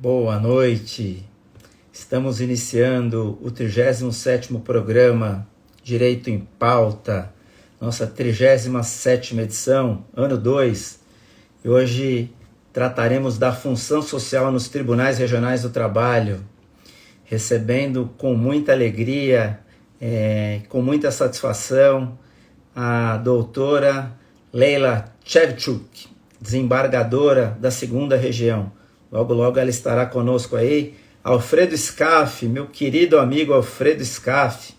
Boa noite. Estamos iniciando o 37º programa Direito em Pauta, nossa 37ª edição, ano 2. E hoje trataremos da função social nos tribunais regionais do trabalho, recebendo com muita alegria, com muita satisfação, a doutora Leila Chevchuk, desembargadora da 2ª Região. Logo, logo ela estará conosco aí. Alfredo Scaff, meu querido amigo Alfredo Scaff,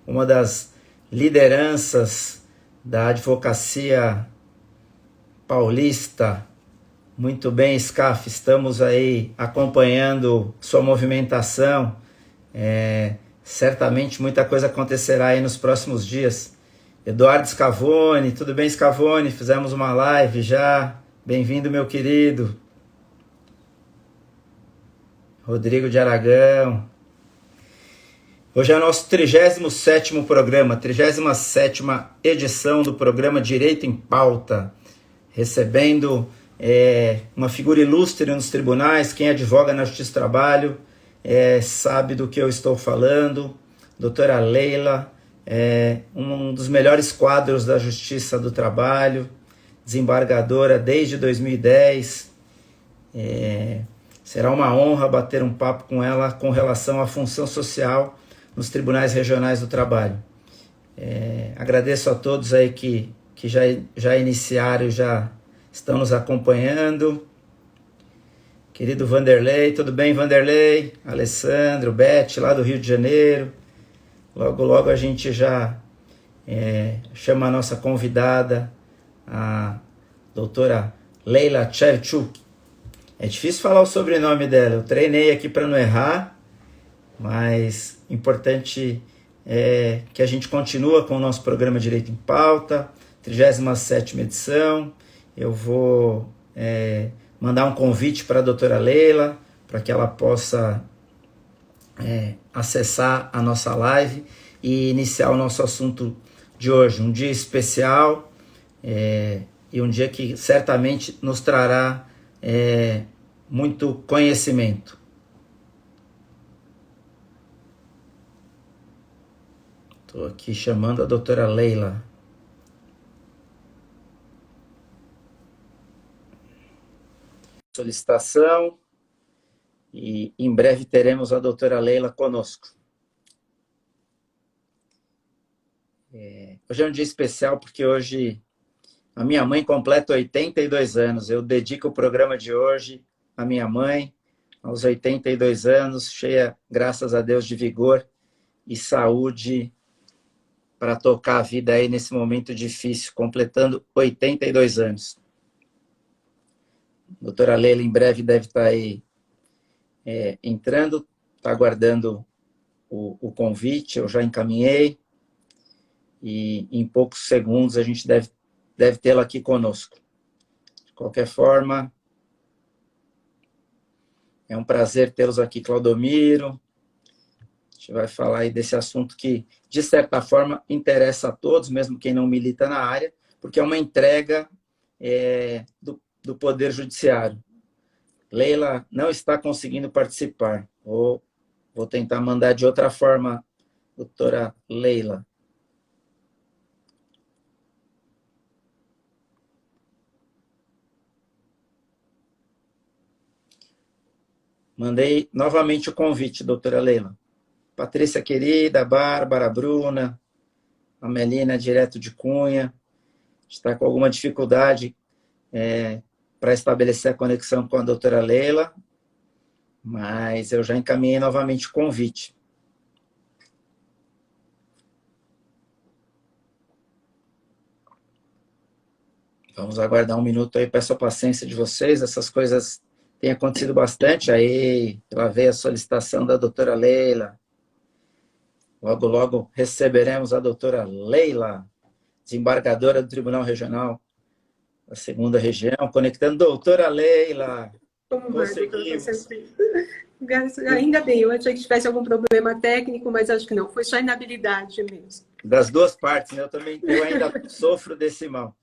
uma das lideranças da advocacia paulista. Muito bem, Scaff, estamos aí acompanhando sua movimentação. Certamente muita coisa acontecerá aí nos próximos dias. Eduardo Scavone, tudo bem, Scavone? Fizemos uma live já. Bem-vindo, meu querido. Rodrigo de Aragão. Hoje é o nosso 37º programa, 37ª edição do programa Direito em Pauta, recebendo uma figura ilustre nos tribunais. Quem advoga na Justiça do Trabalho sabe do que eu estou falando. Doutora Leila, um dos melhores quadros da Justiça do Trabalho, desembargadora desde 2010. Será uma honra bater um papo com ela com relação à função social nos tribunais regionais do trabalho. Agradeço a todos aí que já iniciaram e já estão nos acompanhando. Querido Vanderlei, tudo bem, Vanderlei? Alessandro, Beth, lá do Rio de Janeiro. Logo, logo a gente já chama a nossa convidada, a doutora Leila Chevchuk. É difícil falar o sobrenome dela, eu treinei aqui para não errar, mas importante é que a gente continua com o nosso programa Direito em Pauta, 37ª edição. Eu vou mandar um convite para a doutora Leila, para que ela possa acessar a nossa live e iniciar o nosso assunto de hoje. Um dia especial e um dia que certamente nos trará muito conhecimento. Estou aqui chamando a doutora Leila. Solicitação. E em breve teremos a doutora Leila conosco. Hoje é um dia especial porque hoje a minha mãe completa 82 anos. Eu dedico o programa de hoje à minha mãe, aos 82 anos, cheia, graças a Deus, de vigor e saúde para tocar a vida aí nesse momento difícil, completando 82 anos. A doutora Leila em breve deve estar aí entrando, está aguardando o convite, eu já encaminhei, e em poucos segundos a gente deve tê-la aqui conosco. De qualquer forma, é um prazer tê-los aqui, Claudomiro. A gente vai falar aí desse assunto que, de certa forma, interessa a todos, mesmo quem não milita na área, porque é uma entrega do Poder Judiciário. Leila não está conseguindo participar. Vou tentar mandar de outra forma, doutora Leila. Mandei novamente o convite, doutora Leila. Patrícia querida, Bárbara, Bruna, a Melina, direto de Cunha, está com alguma dificuldade para estabelecer a conexão com a doutora Leila, mas eu já encaminhei novamente o convite. Vamos aguardar um minuto aí, peço a paciência de vocês, essas coisas têm acontecido bastante. Aí, lá veio a solicitação da doutora Leila. Logo, logo receberemos a doutora Leila, desembargadora do Tribunal Regional da 2ª Região, conectando. Doutora Leila, conseguimos. Ainda bem, eu achei que tivesse algum problema técnico, mas acho que não, foi só inabilidade mesmo. Das duas partes, né? Eu ainda sofro desse mal.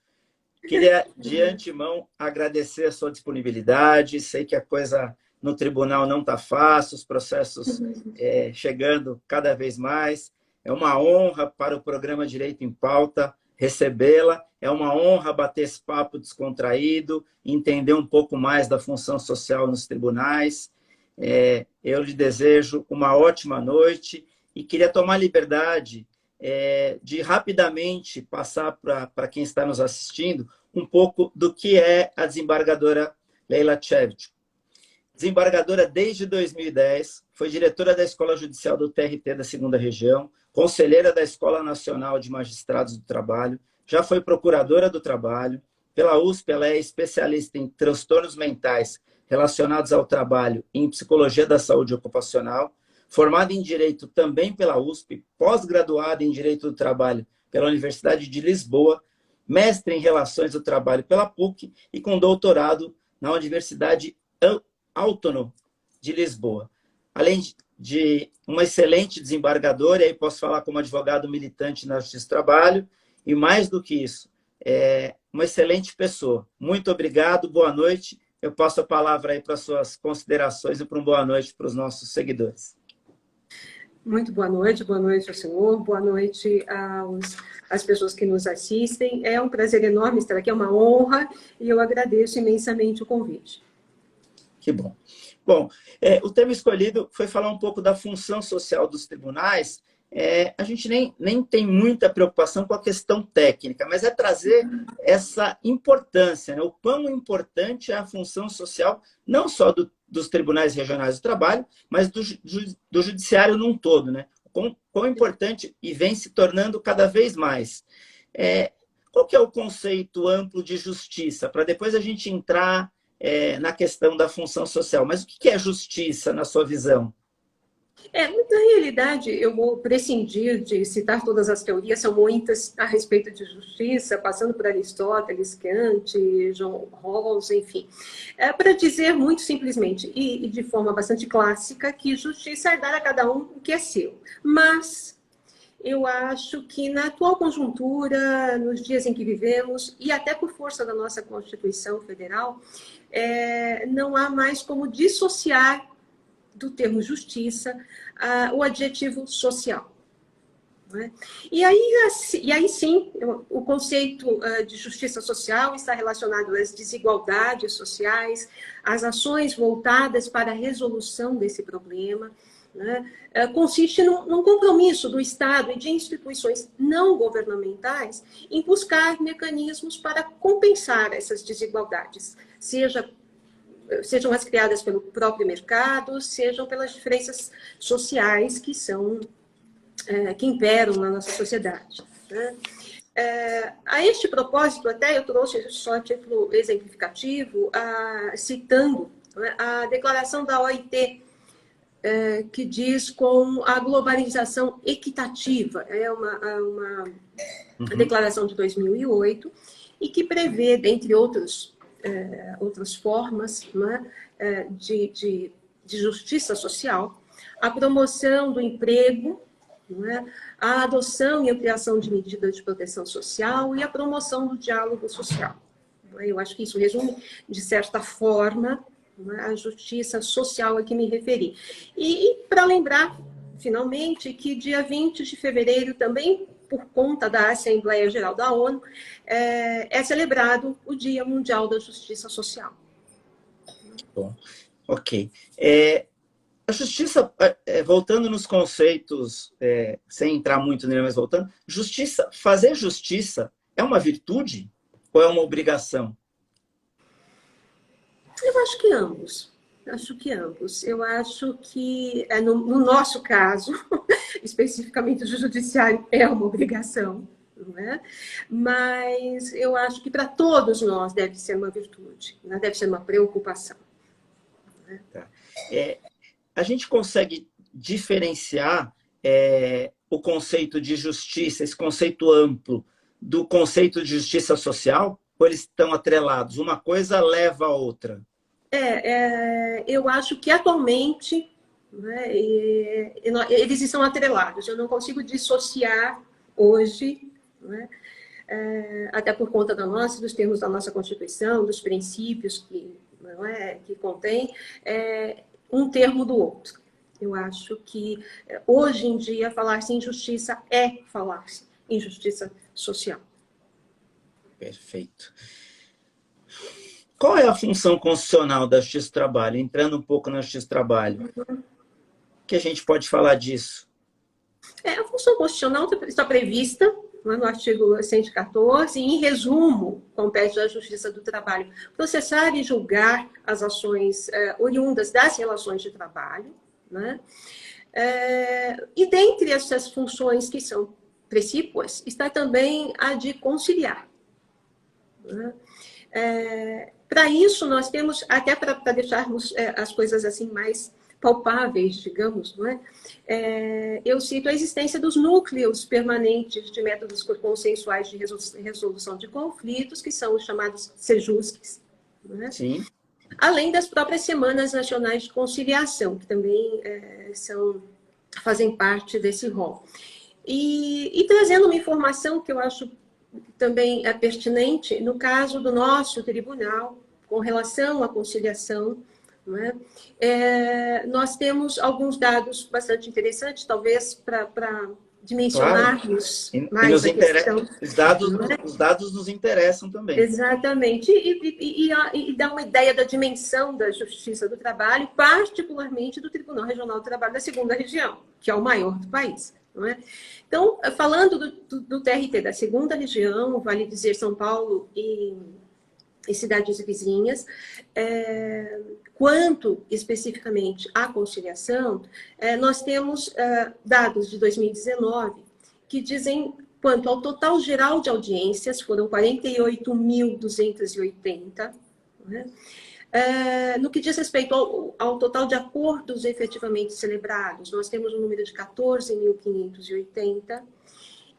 Queria, de antemão, agradecer a sua disponibilidade. Sei que a coisa no tribunal não está fácil, os processos chegando cada vez mais. É uma honra para o programa Direito em Pauta recebê-la, é uma honra bater esse papo descontraído, entender um pouco mais da função social nos tribunais. Eu lhe desejo uma ótima noite e queria tomar liberdade de rapidamente passar para quem está nos assistindo um pouco do que é a desembargadora Leila Tchevchko. Desembargadora desde 2010, foi diretora da Escola Judicial do TRT da 2ª Região, conselheira da Escola Nacional de Magistrados do Trabalho, já foi procuradora do trabalho. Pela USP, ela é especialista em transtornos mentais relacionados ao trabalho e em psicologia da saúde ocupacional, formada em Direito também pela USP, pós-graduada em Direito do Trabalho pela Universidade de Lisboa, mestre em Relações do Trabalho pela PUC e com doutorado na Universidade Autônoma de Lisboa. Além de uma excelente desembargadora, e aí posso falar como advogado militante na Justiça do Trabalho, e mais do que isso, uma excelente pessoa. Muito obrigado, boa noite. Eu passo a palavra aí para suas considerações e para uma boa noite para os nossos seguidores. Muito boa noite ao senhor, boa noite às pessoas que nos assistem. É um prazer enorme estar aqui, é uma honra, e eu agradeço imensamente o convite. Que bom. Bom, o tema escolhido foi falar um pouco da função social dos tribunais. A gente nem tem muita preocupação com a questão técnica, mas é trazer essa importância, né? O quão importante é a função social, não só dos tribunais regionais do trabalho, mas do judiciário num todo, né? Quão importante e vem se tornando cada vez mais. Qual que é o conceito amplo de justiça? Para depois a gente entrar na questão da função social. Mas o que é justiça, na sua visão? Na realidade, eu vou prescindir de citar todas as teorias, são muitas a respeito de justiça, passando por Aristóteles, Kant, John Rawls, enfim. Para dizer muito simplesmente e de forma bastante clássica que justiça é dar a cada um o que é seu. Mas eu acho que na atual conjuntura, nos dias em que vivemos, e até por força da nossa Constituição Federal, não há mais como dissociar do termo justiça o adjetivo social. Não é? E aí sim, o conceito de justiça social está relacionado às desigualdades sociais, às ações voltadas para a resolução desse problema. Né? Consiste num compromisso do Estado e de instituições não governamentais em buscar mecanismos para compensar essas desigualdades, sejam as criadas pelo próprio mercado, sejam pelas diferenças sociais que imperam na nossa sociedade. Né? A este propósito, até eu trouxe só a título exemplificativo, citando, né, a declaração da OIT, que diz com a globalização equitativa. É uma declaração de 2008 e que prevê, dentre outras formas, né, de justiça social, a promoção do emprego, né, a adoção e ampliação de medidas de proteção social e a promoção do diálogo social. Eu acho que isso resume, de certa forma, a justiça social a que me referi. E para lembrar, finalmente, que dia 20 de fevereiro, também por conta da Assembleia Geral da ONU, é celebrado o Dia Mundial da Justiça Social. Bom, ok. A justiça, voltando nos conceitos, sem entrar muito nele, mas voltando, fazer justiça é uma virtude ou é uma obrigação? Eu acho que ambos. Eu acho que, no nosso caso, especificamente o judiciário, é uma obrigação. Não é? Mas eu acho que para todos nós deve ser uma virtude, né? Deve ser uma preocupação. Né? Tá. A gente consegue diferenciar o conceito de justiça, esse conceito amplo, do conceito de justiça social? Ou eles estão atrelados? Uma coisa leva a outra? Eu acho que atualmente, né, eles estão atrelados. Eu não consigo dissociar hoje, né, até por conta dos termos da nossa Constituição, dos princípios que não é, que contém um termo do outro. Eu acho que hoje em dia falar-se em justiça é falar-se em justiça social. Perfeito. Qual é a função constitucional da Justiça do Trabalho? Entrando um pouco na Justiça do Trabalho, o que a gente pode falar disso? A função constitucional está prevista no artigo 114, e, em resumo, compete à Justiça do Trabalho processar e julgar as ações oriundas das relações de trabalho, né? E dentre essas funções que são precípuas, está também a de conciliar, né? Para isso, nós temos, até para deixarmos as coisas assim mais palpáveis, digamos, não é? Eu cito a existência dos núcleos permanentes de métodos consensuais de resolução de conflitos, que são os chamados SEJUSCs, não é? Sim. Além das próprias Semanas Nacionais de Conciliação, que também fazem parte desse rol. E trazendo uma informação que eu acho também é pertinente, no caso do nosso tribunal, com relação à conciliação, não é? Nós temos alguns dados bastante interessantes, talvez para dimensionarmos mais a questão. Os dados nos interessam também. Exatamente, e dá uma ideia da dimensão da Justiça do Trabalho, particularmente do Tribunal Regional do Trabalho da Segunda Região, que é o maior do país. Não é? Então, falando do TRT da Segunda Região, vale dizer São Paulo e cidades vizinhas, quanto especificamente à conciliação, nós temos dados de 2019 que dizem quanto ao total geral de audiências, foram 48.280, né? No que diz respeito ao total de acordos efetivamente celebrados, nós temos um número de 14.580,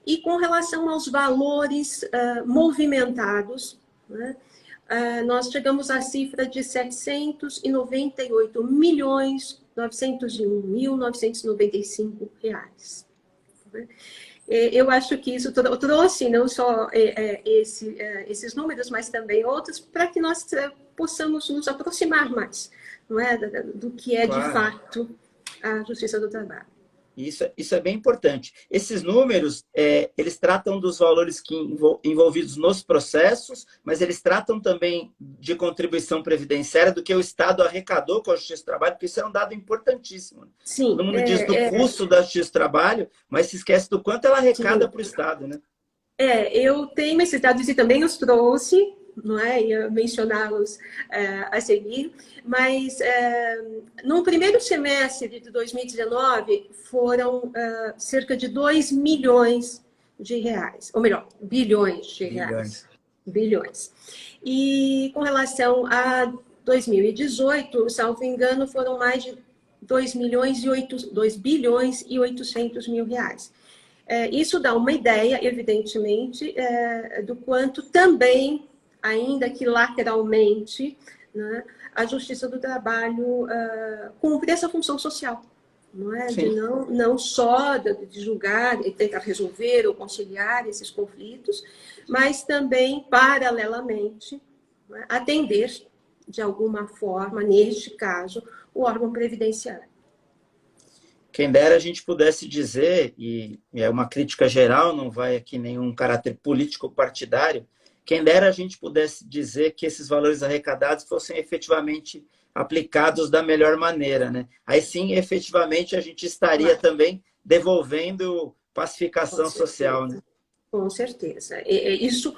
e com relação aos valores movimentados, né, nós chegamos à cifra de 798.901.995 reais. Eu acho que isso trouxe não só esses números, mas também outros, para que nós possamos nos aproximar mais, não é, do que é, claro, de fato a Justiça do Trabalho. Isso é bem importante. Esses números, eles tratam dos valores envolvidos nos processos, mas eles tratam também de contribuição previdenciária, do que o Estado arrecadou com a Justiça do Trabalho, porque isso é um dado importantíssimo. Sim, todo mundo diz do custo da Justiça do Trabalho, mas se esquece do quanto ela arrecada para o Estado, né? Eu tenho esses dados e também os trouxe, não é? Ia mencioná-los a seguir, mas no primeiro semestre de 2019 foram cerca de 2 milhões de reais, ou melhor, bilhões de reais. Bilhões. E com relação a 2018, salvo engano, foram mais de 2 bilhões e 800 mil reais. Isso dá uma ideia, evidentemente, do quanto também, ainda que lateralmente, né, a Justiça do Trabalho cumpre essa função social, não é? Sim. De não só de julgar e tentar resolver ou conciliar esses conflitos, mas também, paralelamente, né, atender, de alguma forma, neste caso, o órgão previdenciário. Quem dera a gente pudesse dizer, e é uma crítica geral, não vai aqui nenhum caráter político partidário, quem dera a gente pudesse dizer que esses valores arrecadados fossem efetivamente aplicados da melhor maneira, né? Aí sim, efetivamente, a gente estaria também devolvendo pacificação social, né? Com certeza. Isso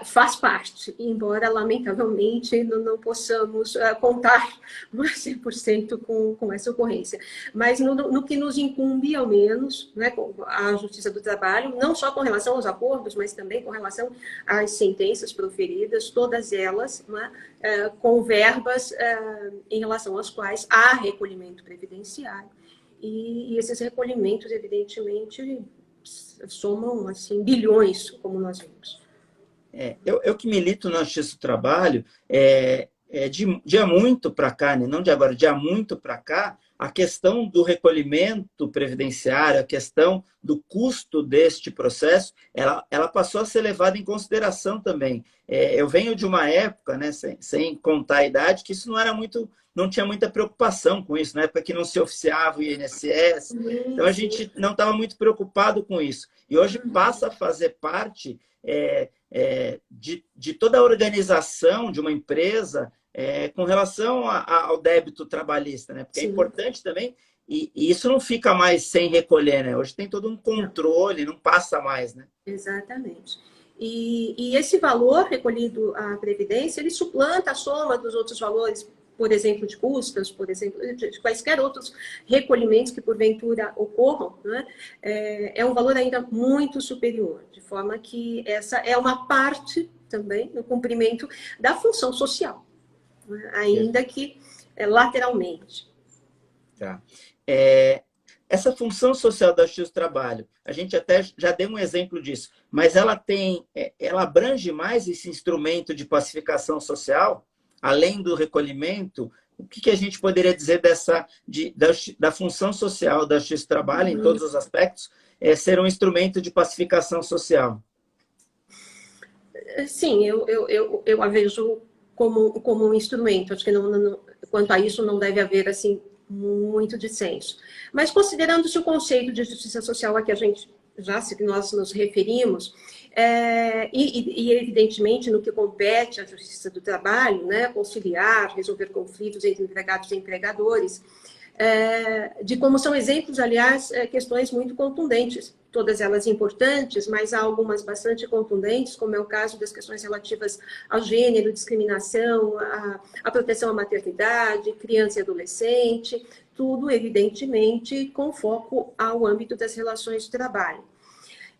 faz parte, embora, lamentavelmente, não possamos contar 100% com essa ocorrência. Mas no que nos incumbe, ao menos, né, com a Justiça do Trabalho, não só com relação aos acordos, mas também com relação às sentenças proferidas, todas elas, né, com verbas em relação às quais há recolhimento previdenciário. E esses recolhimentos, evidentemente, somam assim, bilhões, como nós vimos. Eu que milito na Justiça do Trabalho, de há muito para cá, né? Não de agora, de há muito para cá, a questão do recolhimento previdenciário, a questão do custo deste processo, ela passou a ser levada em consideração também. Eu venho de uma época, né, sem contar a idade, que isso não era muito, não tinha muita preocupação com isso, na época que não se oficiava o INSS, então a gente não estava muito preocupado com isso. E hoje passa a fazer parte de toda a organização de uma empresa com relação ao débito trabalhista, né? Porque é importante também, e isso não fica mais sem recolher, né? Hoje tem todo um controle, não passa mais, né? Exatamente. E esse valor recolhido à Previdência, ele suplanta a soma dos outros valores, por exemplo, de custas, por exemplo, de quaisquer outros recolhimentos que porventura ocorram, né? É um valor ainda muito superior, de forma que essa é uma parte também no cumprimento da função social, né? Ainda que lateralmente. Tá. Essa função social da Justiça do Trabalho, a gente até já deu um exemplo disso, mas ela abrange mais esse instrumento de pacificação social, além do recolhimento. O que a gente poderia dizer da função social da Justiça do Trabalho, em todos os aspectos, ser um instrumento de pacificação social? Sim, eu a vejo como um instrumento. Acho que quanto a isso não deve haver assim muito dissenso. Mas considerando-se o conceito de justiça social a que a gente nós nos referimos, e evidentemente no que compete à justiça do trabalho, né, conciliar, resolver conflitos entre empregados e empregadores, de como são exemplos, aliás, questões muito contundentes, todas elas importantes, mas há algumas bastante contundentes, como é o caso das questões relativas ao gênero, discriminação, a proteção à maternidade, criança e adolescente, tudo, evidentemente, com foco ao âmbito das relações de trabalho.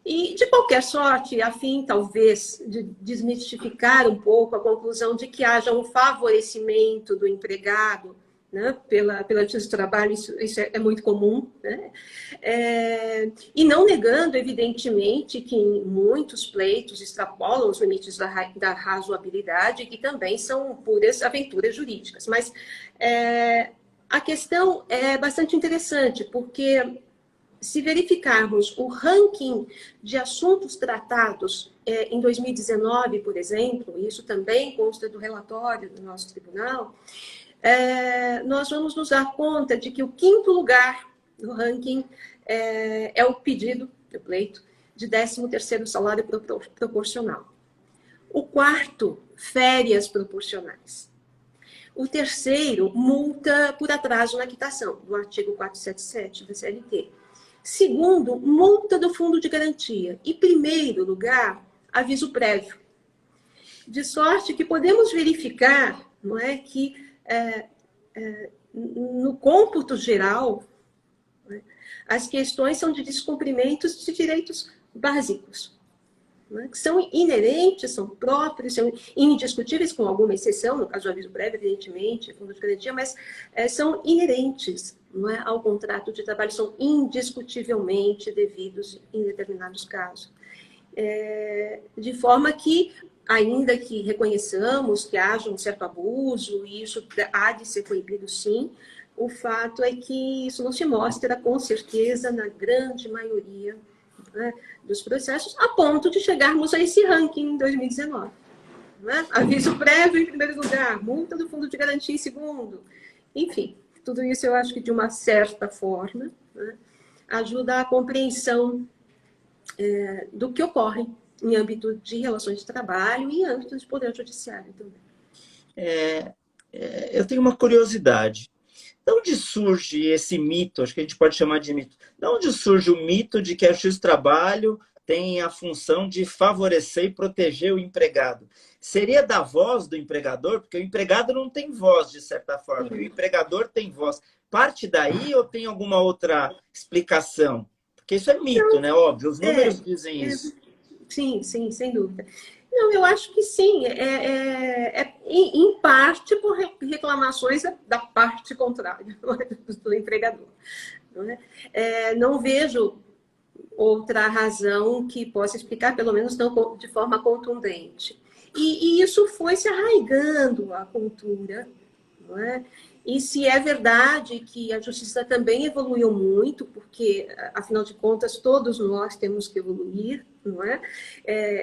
E, de qualquer sorte, a fim, talvez, de desmistificar um pouco a conclusão de que haja um favorecimento do empregado, né, pela Justiça do Trabalho, isso é muito comum, né? E não negando, evidentemente, que em muitos pleitos extrapolam os limites da razoabilidade e que também são puras aventuras jurídicas. Mas a questão é bastante interessante, porque se verificarmos o ranking de assuntos tratados em 2019, por exemplo, isso também consta do relatório do nosso tribunal, nós vamos nos dar conta de que o 5º lugar no ranking é o pedido, o pleito, de 13º salário proporcional. O 4º, férias proporcionais. O 3º, multa por atraso na quitação, do artigo 477 da CLT. 2º, multa do fundo de garantia. E 1º lugar, aviso prévio. De sorte que podemos verificar, não é, que no cômputo geral, né, as questões são de descumprimentos de direitos básicos, né, que são inerentes, são próprios, são indiscutíveis, com alguma exceção, no caso do aviso prévio, evidentemente, fundo de garantia, mas são inerentes, não é, ao contrato de trabalho, são indiscutivelmente devidos em determinados casos. De forma que, ainda que reconheçamos que haja um certo abuso, e isso há de ser proibido sim, o fato é que isso não se mostra com certeza na grande maioria, né, dos processos, a ponto de chegarmos a esse ranking em 2019. Né? Aviso prévio em 1º lugar, multa do fundo de garantia em 2º. Enfim, tudo isso eu acho que de uma certa forma, né, ajuda à compreensão do que ocorre em âmbito de relações de trabalho e em âmbito de poder judiciário também. Eu tenho uma curiosidade. De onde surge esse mito? Acho que a gente pode chamar de mito. De onde surge o mito de que a Justiça do Trabalho tem a função de favorecer e proteger o empregado? Seria da voz do empregador? Porque o empregado não tem voz, de certa forma, e o empregador tem voz. Parte daí ou tem alguma outra explicação? Porque isso é mito, né? Óbvio, os números dizem isso. Sim, sem dúvida. Não, eu acho que sim, em parte por reclamações da parte contrária, do empregador. Não vejo outra razão que possa explicar, pelo menos não de forma contundente. E isso foi se arraigando à cultura, não é? E se é verdade que a justiça também evoluiu muito, porque, afinal de contas, todos nós temos que evoluir, não é?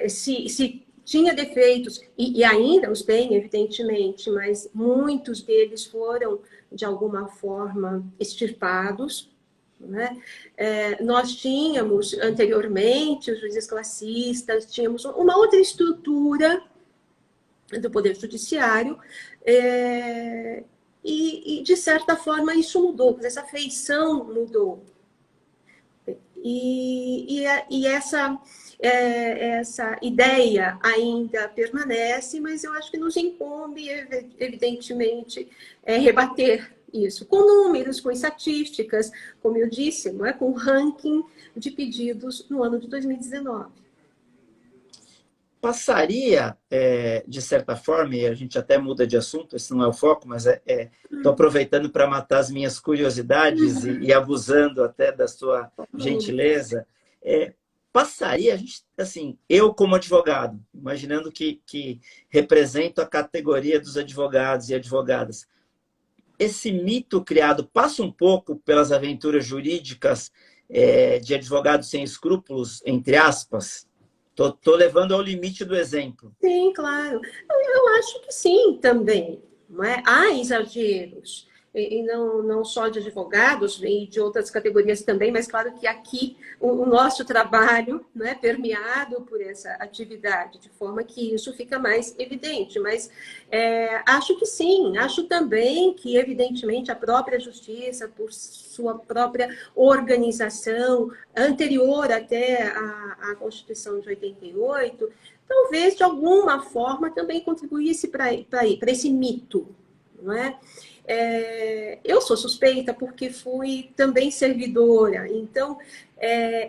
Se tinha defeitos, e ainda os tem, evidentemente, mas muitos deles foram, de alguma forma, extirpados, né? Nós tínhamos, anteriormente, os juízes classistas, tínhamos uma outra estrutura do Poder Judiciário, de certa forma, isso mudou, essa feição mudou. E essa ideia ainda permanece, mas eu acho que nos incumbe, evidentemente, rebater isso, com números, com estatísticas, como eu disse, não é? Com ranking de pedidos no ano de 2019. Passaria, de certa forma, e a gente até muda de assunto, esse não é o foco, mas estou aproveitando para matar as minhas curiosidades e abusando até da sua gentileza. Passaria, a gente, assim, eu como advogado, imaginando que represento a categoria dos advogados e advogadas, esse mito criado passa um pouco pelas aventuras jurídicas de advogados sem escrúpulos, entre aspas? Tô levando ao limite do exemplo. Sim, claro. Eu acho que sim, também. Não é? Há exageros, e não só de advogados, e de outras categorias também, mas claro que aqui o nosso trabalho, não é, permeado por essa atividade, de forma que isso fica mais evidente. Mas acho que sim, acho também que, evidentemente, a própria justiça, por sua própria organização, anterior até à Constituição de 88, talvez, de alguma forma, também contribuísse para esse mito, não é? Eu sou suspeita porque fui também servidora, então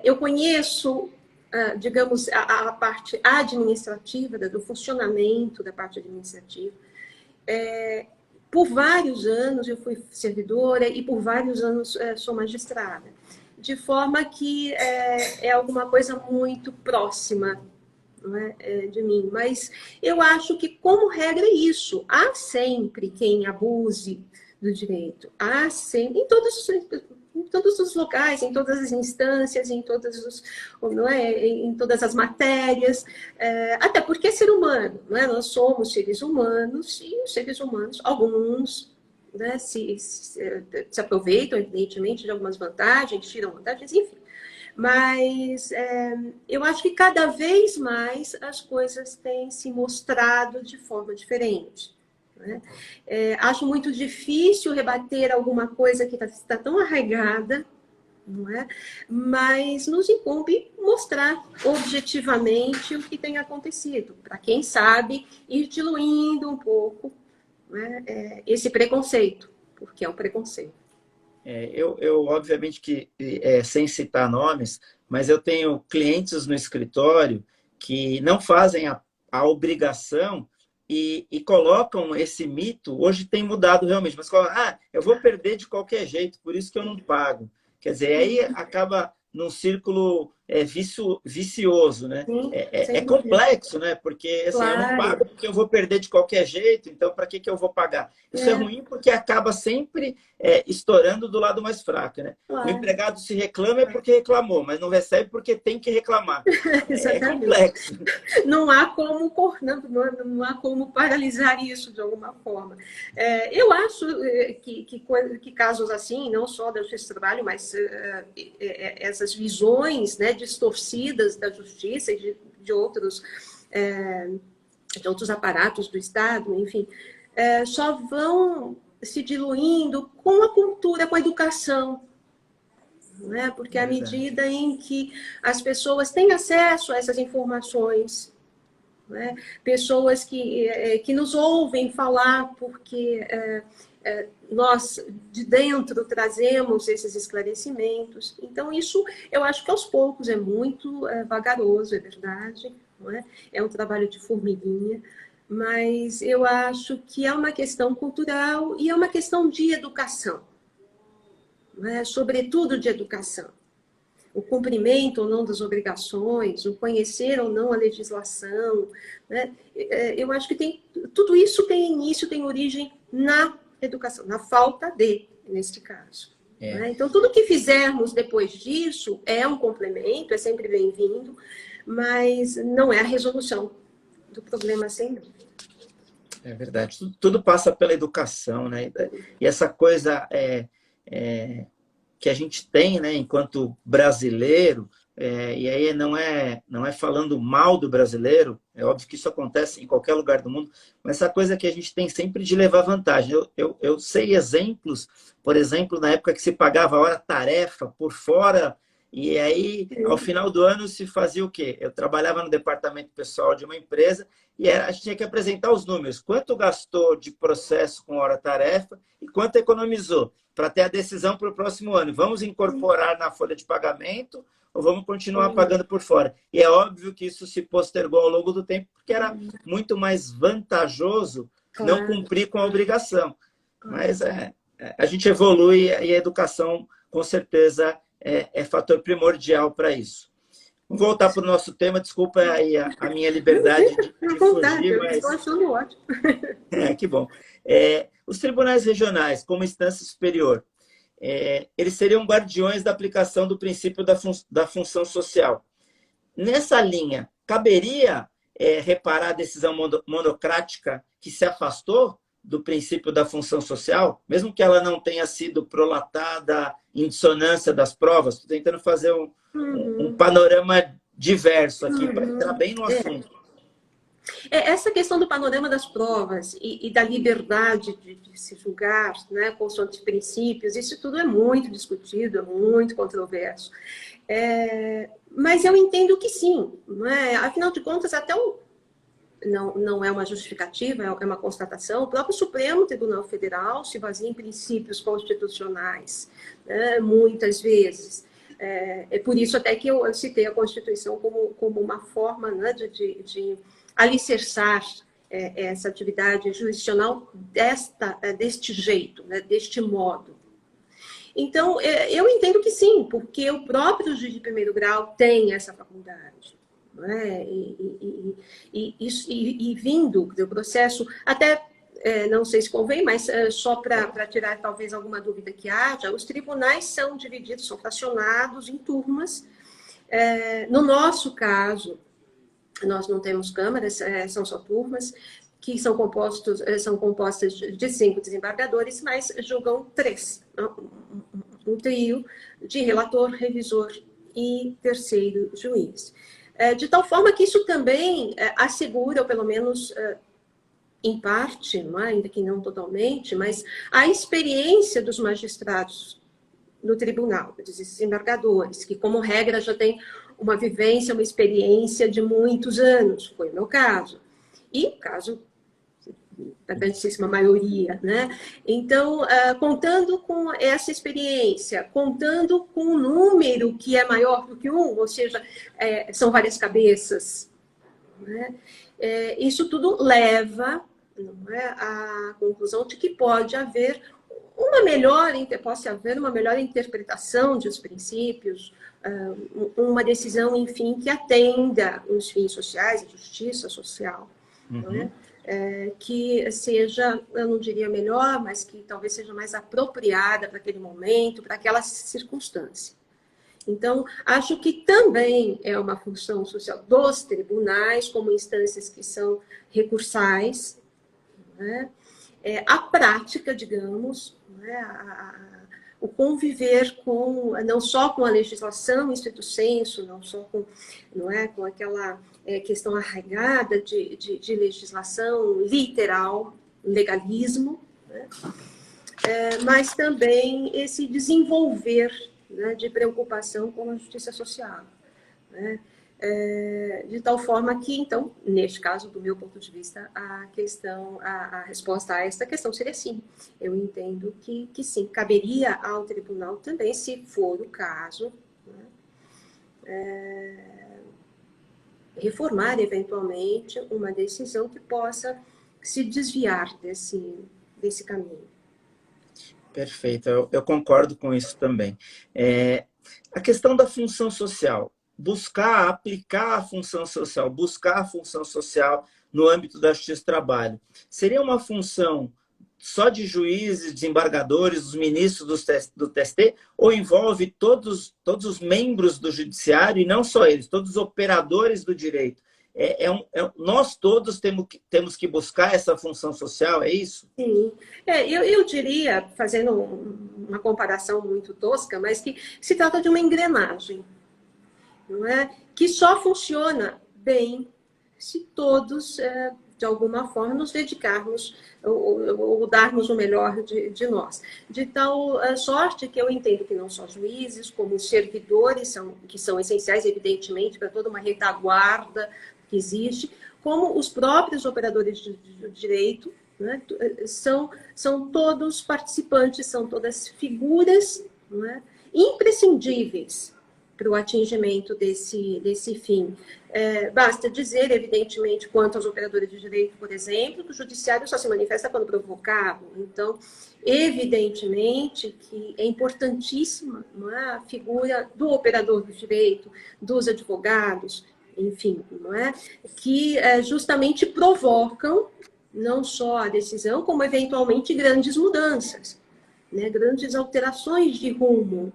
eu conheço, digamos, a parte administrativa, do funcionamento da parte administrativa. Por vários anos eu fui servidora e por vários anos sou magistrada, de forma que é alguma coisa muito próxima, não é, de mim. Mas eu acho que, como regra, é isso. Há sempre quem abuse do direito. Há sempre, em todos os locais, em todas as instâncias, não é, em todas as matérias, até porque é ser humano, não é? Nós somos seres humanos e os seres humanos, alguns, né, se aproveitam, evidentemente, de algumas vantagens, tiram vantagens, enfim. Mas eu acho que cada vez mais as coisas têm se mostrado de forma diferente. Né? Acho muito difícil rebater alguma coisa que está tão arraigada, não é? Mas nos incumbe mostrar objetivamente o que tem acontecido, para quem sabe ir diluindo um pouco, né, esse preconceito, porque é um preconceito. Eu obviamente que, sem citar nomes, mas eu tenho clientes no escritório que não fazem a obrigação e colocam esse mito. Hoje tem mudado realmente, mas colocam, eu vou perder de qualquer jeito, por isso que eu não pago. Quer dizer, aí acaba num círculo vicioso, né? Sim, É sem dúvida. complexo, né? Porque assim, eu não Claro. pago porque eu vou perder de qualquer jeito, então para que eu vou pagar? Isso é ruim porque acaba sempre estourando do lado mais fraco, né? O Claro. empregado se reclama é porque reclamou, mas não recebe porque tem que reclamar. É Exatamente. complexo. Não há como não há como paralisar isso de alguma forma. Eu acho que casos assim, não só da justiça do trabalho, mas essas visões, né, distorcidas da justiça e de outros aparatos do Estado, enfim, só vão se diluindo com a cultura, com a educação. Né? Porque à medida em que as pessoas têm acesso a essas informações, né? Pessoas que nos ouvem falar porque nós de dentro trazemos esses esclarecimentos. Então, isso eu acho que aos poucos é muito vagaroso, é verdade, não é? É um trabalho de formiguinha, mas eu acho que é uma questão cultural e é uma questão de educação, né? Sobretudo de educação. O cumprimento ou não das obrigações, o conhecer ou não a legislação, né? Eu acho que tudo isso tem início, tem origem na educação, na falta de, neste caso. É. Né? Então, tudo que fizermos depois disso é um complemento, é sempre bem-vindo, mas não é a resolução do problema, sem dúvida. É verdade. Tudo passa pela educação, né? E essa coisa que a gente tem, né, enquanto brasileiro, e aí não é falando mal do brasileiro, é óbvio que isso acontece em qualquer lugar do mundo, mas essa coisa que a gente tem sempre de levar vantagem. Eu sei exemplos, por exemplo, na época que se pagava hora-tarefa por fora, e aí, ao final do ano, se fazia o quê? Eu trabalhava no departamento pessoal de uma empresa e a gente tinha que apresentar os números. Quanto gastou de processo com hora-tarefa e quanto economizou para ter a decisão para o próximo ano. Vamos incorporar na folha de pagamento ou vamos continuar pagando por fora? E é óbvio que isso se postergou ao longo do tempo, porque era muito mais vantajoso não cumprir com a obrigação. Mas a gente evolui e a educação, com certeza, é fator primordial para isso. Vamos voltar para o nosso tema. Desculpa aí a minha liberdade de fugir, mas... Estou achando ótimo. Que bom. Os tribunais regionais, como instância superior, eles seriam guardiões da aplicação do princípio da função social. Nessa linha, caberia reparar a decisão monocrática que se afastou do princípio da função social, mesmo que ela não tenha sido prolatada em dissonância das provas? Estou tentando fazer um panorama diverso aqui, para entrar bem no assunto. Essa questão do panorama das provas e da liberdade de se julgar, né, consoante princípios, isso tudo é muito discutido, é muito controverso. Mas eu entendo que sim. Não é? Afinal de contas, até não é uma justificativa, é uma constatação. O próprio Supremo Tribunal Federal se baseia em princípios constitucionais, né, muitas vezes. É por isso até que eu citei a Constituição como uma forma, né, de alicerçar essa atividade jurisdicional deste jeito, né, deste modo. Então, eu entendo que sim, porque o próprio juiz de primeiro grau tem essa faculdade. Né? E vindo do processo, até não sei se convém, mas só para tirar talvez alguma dúvida que haja, os tribunais são divididos, são fracionados em turmas. No nosso caso, nós não temos câmaras, são só turmas, que são compostas de 5 desembargadores, mas julgam 3. Um trio de relator, revisor e terceiro juiz. De tal forma que isso também assegura, ou pelo menos em parte, ainda que não totalmente, mas a experiência dos magistrados no tribunal, dos desembargadores, que, como regra, já tem uma vivência, uma experiência de muitos anos, foi o meu caso. E o caso da grandíssima maioria, né? Então, contando com essa experiência, contando com um número que é maior do que um, ou seja, são várias cabeças, né? Isso tudo leva, não é, à conclusão de que pode haver possa haver uma melhor interpretação dos princípios, uma decisão, enfim, que atenda os fins sociais, a justiça social, não é? Que seja, eu não diria melhor, mas que talvez seja mais apropriada para aquele momento, para aquela circunstância. Então, acho que também é uma função social dos tribunais, como instâncias que são recursais, né? A prática, digamos, né? O conviver não só com a legislação, em estrito senso, não só com aquela questão arraigada de legislação literal, legalismo, né? Mas também esse desenvolver, né, de preocupação com a justiça social, né? De tal forma que, então, neste caso, do meu ponto de vista, a resposta a esta questão seria sim. Eu entendo que sim, caberia ao tribunal também, se for o caso, né, reformar eventualmente uma decisão que possa se desviar desse caminho. Perfeito, eu concordo com isso também. A questão da função social, aplicar a função social, buscar a função social no âmbito da justiça do trabalho, seria uma função só de juízes, desembargadores, os ministros do TST, ou envolve todos os membros do judiciário, e não só eles, todos os operadores do direito? Nós todos temos que buscar essa função social, é isso? Sim. Eu diria, fazendo uma comparação muito tosca, mas que se trata de uma engrenagem, não é? Que só funciona bem se todos, de alguma forma, nos dedicarmos ou darmos o melhor de nós. De tal sorte que eu entendo que não só juízes, como servidores, que são essenciais, evidentemente, para toda uma retaguarda que existe, como os próprios operadores de direito, né, são todos participantes, são todas figuras, né, imprescindíveis para o atingimento desse fim. Basta dizer, evidentemente, quanto aos operadores de direito, por exemplo, que o judiciário só se manifesta quando provocado. Então, evidentemente que é importantíssima, não é, a figura do operador do direito, dos advogados, enfim, não é, que justamente provocam não só a decisão, como eventualmente grandes mudanças, né, grandes alterações de rumo.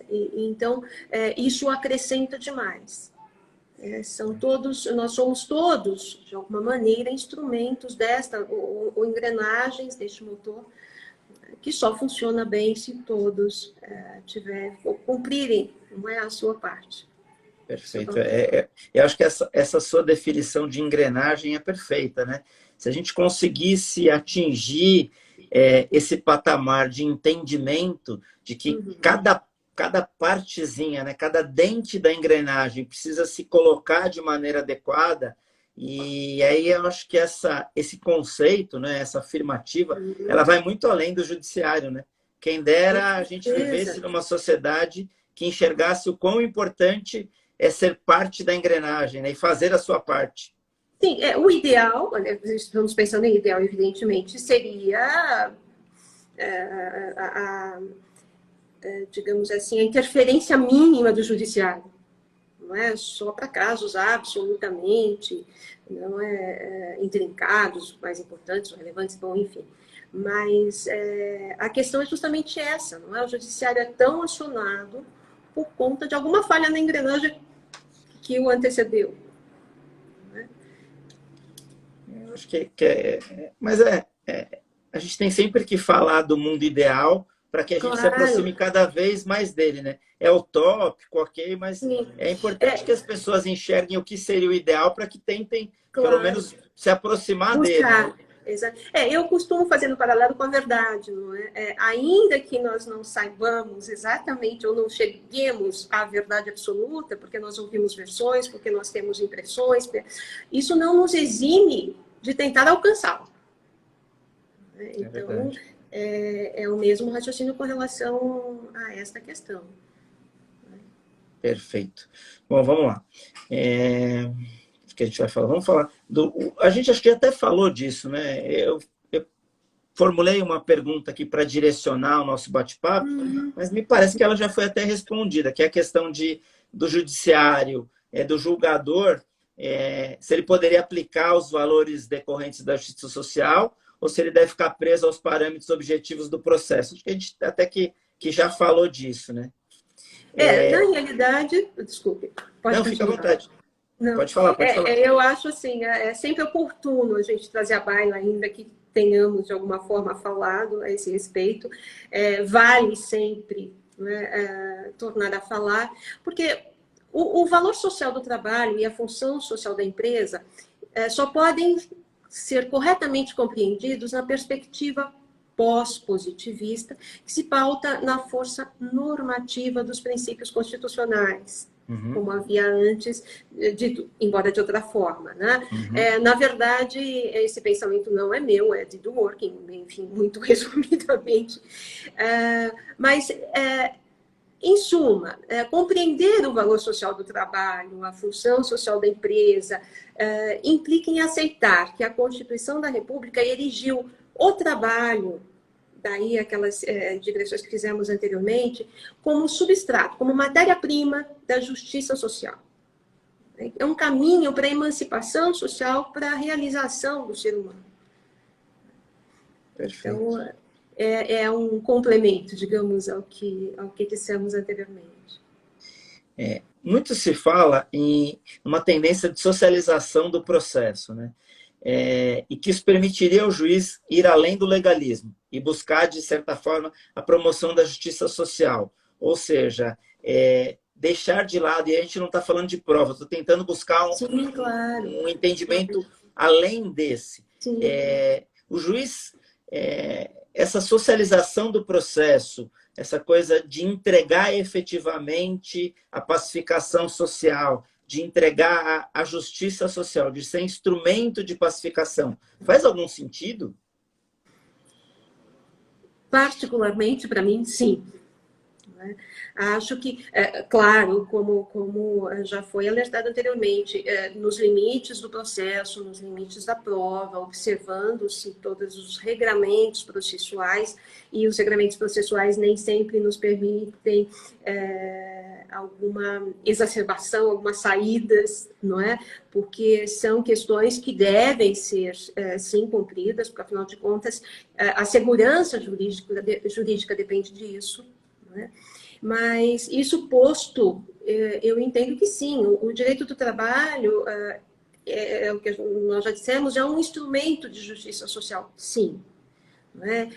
Então, isso acrescenta demais. Nós somos todos, de alguma maneira, instrumentos ou engrenagens deste motor, que só funciona bem se todos cumprirem, não é, a sua parte. Perfeito. Eu acho que essa sua definição de engrenagem é perfeita, né? Se a gente conseguisse atingir esse patamar de entendimento de que cada partezinha, né, cada dente da engrenagem precisa se colocar de maneira adequada, e aí eu acho que esse conceito, né, essa afirmativa, ela vai muito além do judiciário, né? Quem dera a gente vivesse numa sociedade que enxergasse o quão importante é ser parte da engrenagem, né, e fazer a sua parte. Sim, o ideal, estamos pensando em ideal, evidentemente, seria digamos assim, a interferência mínima do judiciário. Não é só para casos absolutamente não intrincados, mais importantes, relevantes, bom, enfim. Mas a questão é justamente essa, não é? O judiciário é tão acionado por conta de alguma falha na engrenagem que o antecedeu. Eu acho que mas a gente tem sempre que falar do mundo ideal para que a gente se aproxime cada vez mais dele, né? É utópico, ok, mas é importante que as pessoas enxerguem o que seria o ideal para que tentem, pelo menos, se aproximar dele. Né? Exato. Eu costumo fazer no paralelo com a verdade, não é? Ainda que nós não saibamos exatamente ou não cheguemos à verdade absoluta, porque nós ouvimos versões, porque nós temos impressões, isso não nos exime de tentar alcançá-lo. Então, é o mesmo raciocínio com relação a esta questão. Perfeito. Bom, vamos lá. O que a gente vai falar? Vamos falar a gente acho que até falou disso, né? Eu formulei uma pergunta aqui para direcionar o nosso bate-papo, mas me parece que ela já foi até respondida, que é a questão do judiciário, do julgador, se ele poderia aplicar os valores decorrentes da justiça social ou se ele deve ficar preso aos parâmetros objetivos do processo. Acho que a gente até que já falou disso, né? Na realidade, desculpe. Não, fica à vontade. Não. Pode falar. Eu acho assim, é sempre oportuno a gente trazer à baila, ainda que tenhamos de alguma forma falado a esse respeito. Vale sempre, né, tornar a falar, porque o valor social do trabalho e a função social da empresa só podem ser corretamente compreendidos na perspectiva pós-positivista, que se pauta na força normativa dos princípios constitucionais, como havia antes dito, embora de outra forma. Né? Na verdade, esse pensamento não é meu, é de Dworkin, enfim, muito resumidamente. Mas, em suma, compreender o valor social do trabalho, a função social da empresa, implica em aceitar que a Constituição da República erigiu o trabalho, daí aquelas digressões que fizemos anteriormente, como substrato, como matéria-prima da justiça social. É um caminho para a emancipação social, para a realização do ser humano. Perfeito. Então, é um complemento, digamos, ao que dissemos anteriormente. Muito se fala em uma tendência de socialização do processo, né? E que isso permitiria ao juiz ir além do legalismo e buscar, de certa forma, a promoção da justiça social. Ou seja, deixar de lado, e a gente não está falando de prova, estou tentando buscar Sim, claro. um entendimento além desse. Sim. O juiz, essa socialização do processo, essa coisa de entregar efetivamente a pacificação social, de entregar a justiça social, de ser instrumento de pacificação, faz algum sentido? Particularmente para mim, sim. Acho que, claro, como já foi alertado anteriormente, nos limites do processo, nos limites da prova, observando-se todos os regramentos processuais, e os regramentos processuais nem sempre nos permitem alguma exacerbação, algumas saídas, não é? Porque são questões que devem ser, sim, cumpridas, porque, afinal de contas, a segurança jurídica depende disso, não é? Mas, isso posto, eu entendo que sim, o direito do trabalho, é o que nós já dissemos, é um instrumento de justiça social, sim. Né?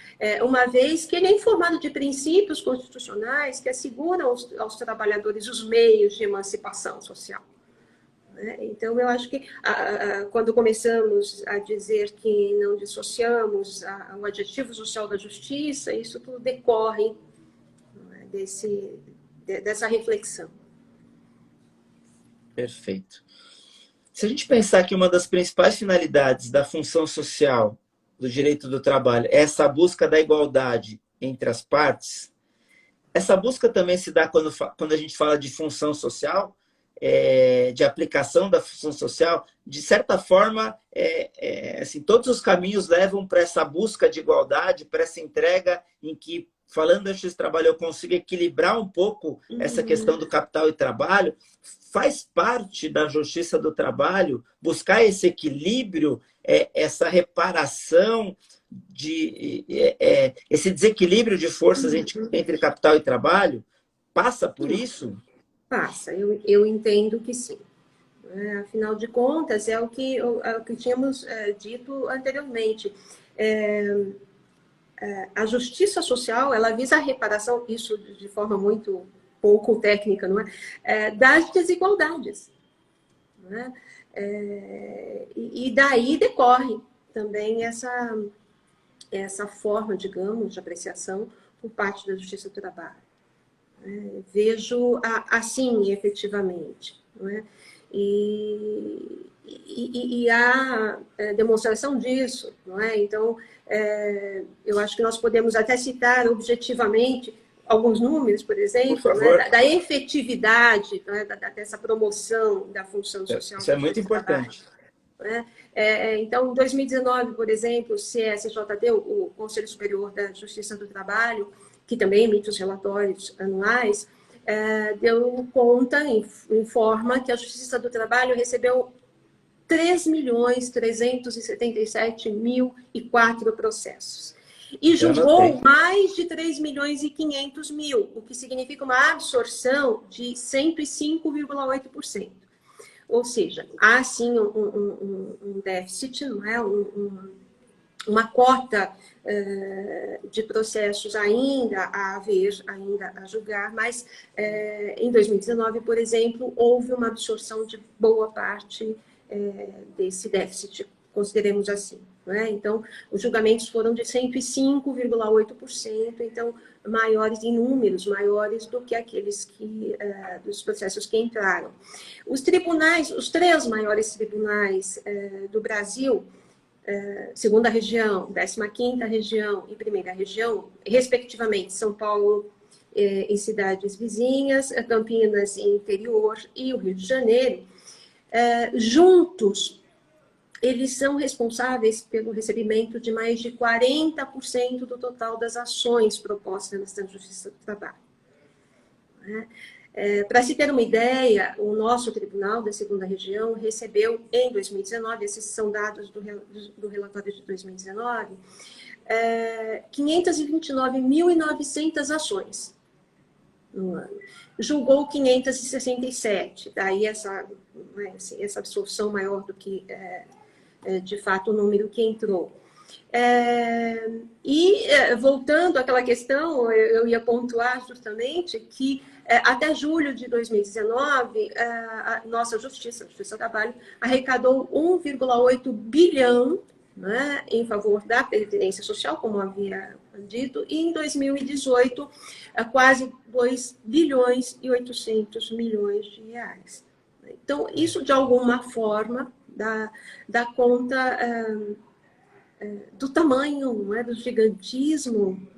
Uma vez que ele é informado de princípios constitucionais que asseguram aos trabalhadores os meios de emancipação social. Né? Então, eu acho que quando começamos a dizer que não dissociamos o adjetivo social da justiça, isso tudo decorre dessa reflexão. Perfeito. Se a gente pensar que uma das principais finalidades da função social do direito do trabalho é essa busca da igualdade entre as partes, essa busca também se dá quando a gente fala de função social, de aplicação da função social, de certa forma, assim, todos os caminhos levam para essa busca de igualdade, para essa entrega em que, falando da justiça do trabalho, eu consigo equilibrar um pouco essa questão do capital e trabalho. Faz parte da justiça do trabalho buscar esse equilíbrio, essa reparação, esse desequilíbrio de forças entre capital e trabalho? Passa por isso? Passa, eu entendo que sim. Afinal de contas, é o que tínhamos dito anteriormente. A justiça social, ela visa a reparação, isso de forma muito pouco técnica, não é? Das desigualdades. Não é? E daí decorre também essa forma, digamos, de apreciação por parte da justiça do trabalho. Vejo assim, efetivamente. Não é? E há demonstração disso, não é? Então, eu acho que nós podemos até citar objetivamente alguns números, por exemplo, por favor, né, da efetividade, né, dessa promoção da função social. Isso é muito importante. Né? Então, em 2019, por exemplo, o CSJD, o Conselho Superior da Justiça do Trabalho, que também emite os relatórios anuais, deu conta, informa que a Justiça do Trabalho recebeu 3.377.004 processos. E julgou mais de 3.500.000, o que significa uma absorção de 105,8%. Ou seja, há sim um déficit, não é? Uma cota de processos ainda a haver, ainda a julgar, mas em 2019, por exemplo, houve uma absorção de boa parte desse déficit, consideremos assim. Não é? Então, os julgamentos foram de 105,8%, então, maiores em números, maiores do que aqueles dos processos que entraram. Os tribunais, os 3 maiores tribunais do Brasil, segunda região, 15ª região e primeira região, respectivamente, São Paulo e cidades vizinhas, Campinas e interior e o Rio de Janeiro, juntos, eles são responsáveis pelo recebimento de mais de 40% do total das ações propostas na Justiça do Trabalho. Para se ter uma ideia, o nosso tribunal da segunda região recebeu em 2019, esses são dados do relatório de 2019, 529.900 ações no ano. Julgou 567, daí essa absorção maior do que, de fato, o número que entrou. Voltando àquela questão, eu ia pontuar justamente que até julho de 2019, a nossa Justiça do Trabalho, arrecadou 1,8 bilhão, né, em favor da Previdência Social, como havia dito, e em 2018, quase 2 bilhões e 800 milhões de reais. Então, isso, de alguma forma, dá conta do tamanho, não é, do gigantismo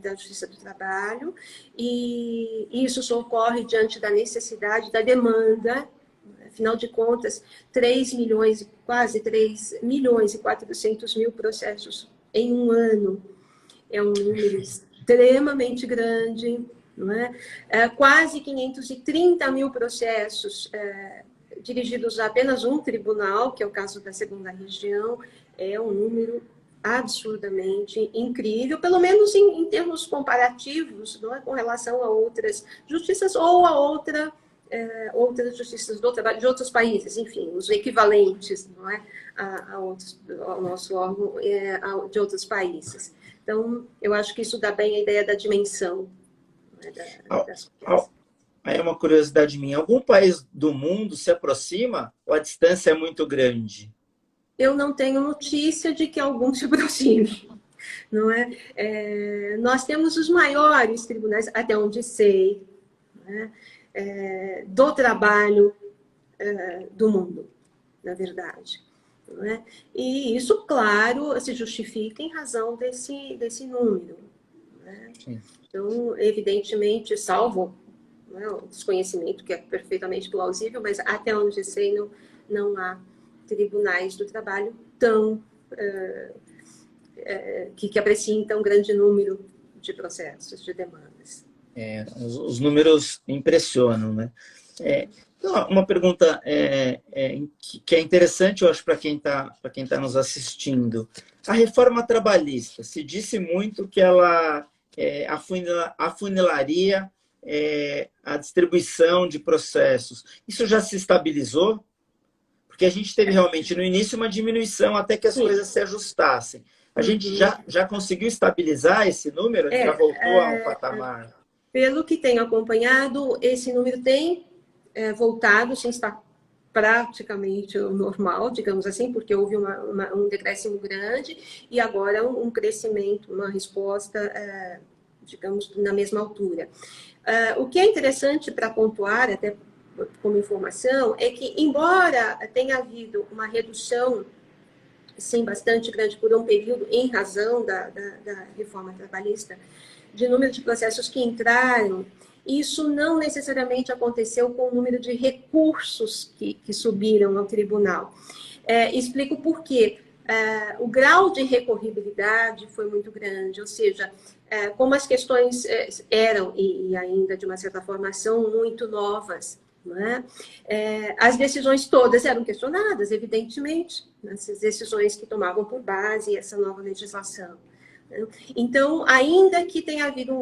da Justiça do Trabalho, e isso só ocorre diante da necessidade, da demanda. Afinal de contas, 3 milhões, quase 3 milhões e 400 mil processos em um ano é um número extremamente grande, não é? Quase 530 mil processos dirigidos a apenas um tribunal, que é o caso da segunda região, é um número absurdamente incrível, pelo menos em termos comparativos, não é, com relação a outras justiças ou a outras justiças do trabalho de outros países, enfim, os equivalentes, não é, ao nosso órgão de outros países. Então, eu acho que isso dá bem a ideia da dimensão, né, das coisas. Aí é uma curiosidade minha. Algum país do mundo se aproxima ou a distância é muito grande? Eu não tenho notícia de que algum se aproxime, não é? Nós temos os maiores tribunais, até onde sei, né, do trabalho do mundo, na verdade. Não é? E isso, claro, se justifica em razão desse número. Né? Então, evidentemente, salvo, né, o desconhecimento, que é perfeitamente plausível, mas até onde sei, não há tribunais do trabalho tão que apreciem tão grande número de processos, de demandas. Os números impressionam, né? Uma pergunta que é interessante, eu acho, para quem tá nos assistindo. A reforma trabalhista, se disse muito que ela afunilaria a distribuição de processos. Isso já se estabilizou? Porque a gente teve realmente no início uma diminuição até que as coisas se ajustassem. A gente já conseguiu estabilizar esse número? Já voltou a um patamar? Pelo que tenho acompanhado, esse número tem voltado, sim, está praticamente normal, digamos assim, porque houve um decréscimo grande e agora um crescimento, uma resposta, digamos, na mesma altura. O que é interessante para pontuar, até como informação, é que, embora tenha havido uma redução, sim, bastante grande por um período, em razão da reforma trabalhista, de número de processos que entraram, isso não necessariamente aconteceu com o número de recursos que subiram ao tribunal. Explico por quê. O grau de recorribilidade foi muito grande, ou seja, como as questões eram, e ainda de uma certa forma são, muito novas, não é? As decisões todas eram questionadas, evidentemente, essas decisões que tomavam por base essa nova legislação. Então, ainda que tenha havido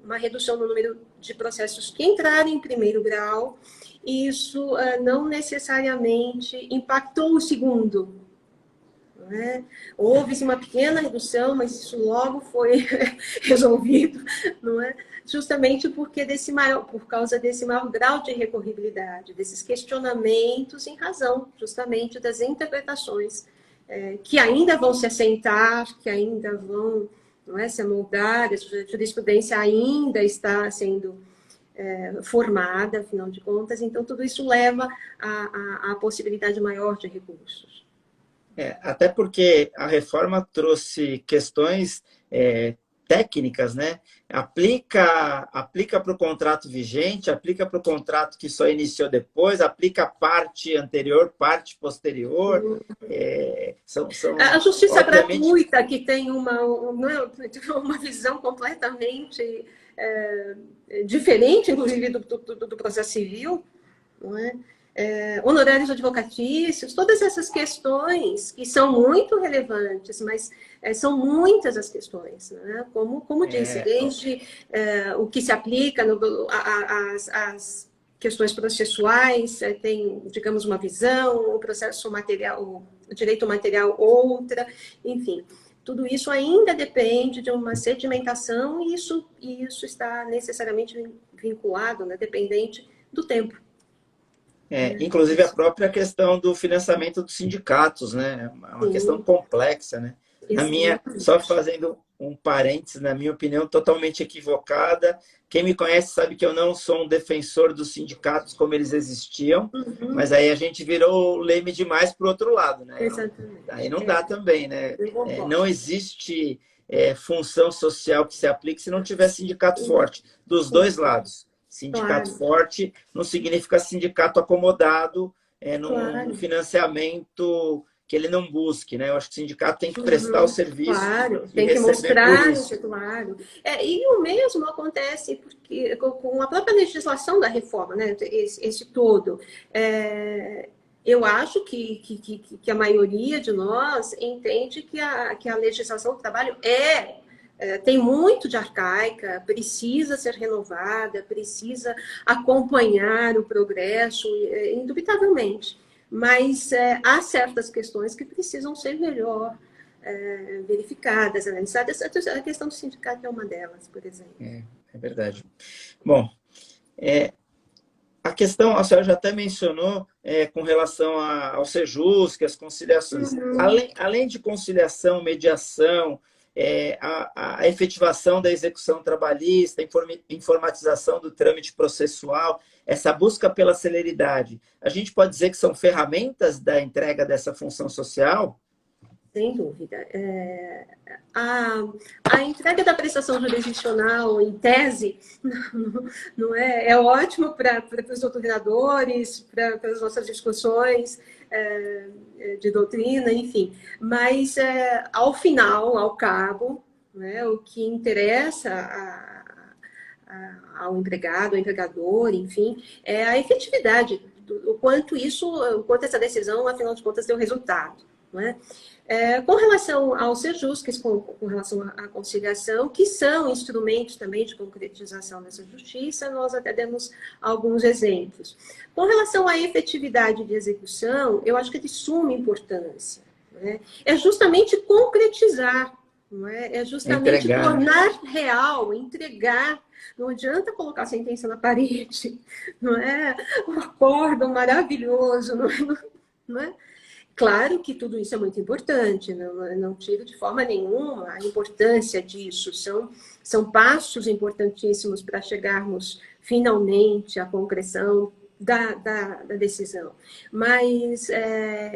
uma redução no número de processos que entraram em primeiro grau, isso não necessariamente impactou o segundo. Não é? Houve uma pequena redução, mas isso logo foi resolvido, não é? Justamente porque por causa desse maior grau de recorribilidade, desses questionamentos em razão justamente das interpretações que ainda vão se assentar, que ainda vão, não é, se amoldar, a jurisprudência ainda está sendo formada, afinal de contas, então tudo isso leva à possibilidade maior de recursos. Até porque a reforma trouxe questões técnicas, né? Aplica para o contrato vigente, aplica para o contrato que só iniciou depois, aplica parte anterior, parte posterior. A justiça obviamente... gratuita, que tem uma visão completamente diferente, inclusive, do processo civil, não é? Honorários advocatícios, todas essas questões que são muito relevantes, mas são muitas as questões, né? Como disse, desde o que se aplica às questões processuais, tem, digamos, uma visão, o processo material, o direito material outra, enfim. Tudo isso ainda depende de uma sedimentação e isso está necessariamente vinculado, né, dependente do tempo. Inclusive a própria questão do financiamento dos sindicatos, né? É uma questão complexa, né? Só fazendo um parênteses, na minha opinião, totalmente equivocada. Quem me conhece sabe que eu não sou um defensor dos sindicatos como eles existiam, mas aí a gente virou leme demais para o outro lado, né? Exatamente. Aí não dá também, né? Não existe função social que se aplique se não tiver sindicato forte, dos dois lados. Sindicato forte não significa sindicato acomodado num financiamento que ele não busque, né? Eu acho que o sindicato tem que prestar o serviço. Claro, tem que mostrar isso, claro. E o mesmo acontece porque, com a própria legislação da reforma, né? Esse todo. Eu acho que a maioria de nós entende que a legislação do trabalho tem muito de arcaica, precisa ser renovada, precisa acompanhar o progresso, indubitavelmente. Mas há certas questões que precisam ser melhor verificadas, analisadas. A questão do sindicato é uma delas, por exemplo. É verdade. Bom, a questão, a senhora já até mencionou com relação ao Sejusc, que as conciliações. Além de conciliação, mediação, a efetivação da execução trabalhista, informatização do trâmite processual, essa busca pela celeridade, a gente pode dizer que são ferramentas da entrega dessa função social? Sem dúvida. A entrega da prestação jurisdicional, em tese, não é ótimo para os doutrinadores, para as nossas discussões de doutrina, enfim. Mas, ao final, ao cabo, né, o que interessa ao empregado, ao empregador, enfim, é a efetividade, o quanto essa decisão, afinal de contas, deu resultado. Não é? Com relação aos sejusques, com relação à conciliação, que são instrumentos também de concretização dessa justiça, nós até demos alguns exemplos. Com relação à efetividade de execução, eu acho que é de suma importância. Né? É justamente concretizar, não é? É justamente tornar real, entregar. Não adianta colocar a sentença na parede, não é? Um acórdão maravilhoso, não é? Claro que tudo isso é muito importante, não tiro de forma nenhuma a importância disso. São passos importantíssimos para chegarmos finalmente à concreção da decisão. Mas,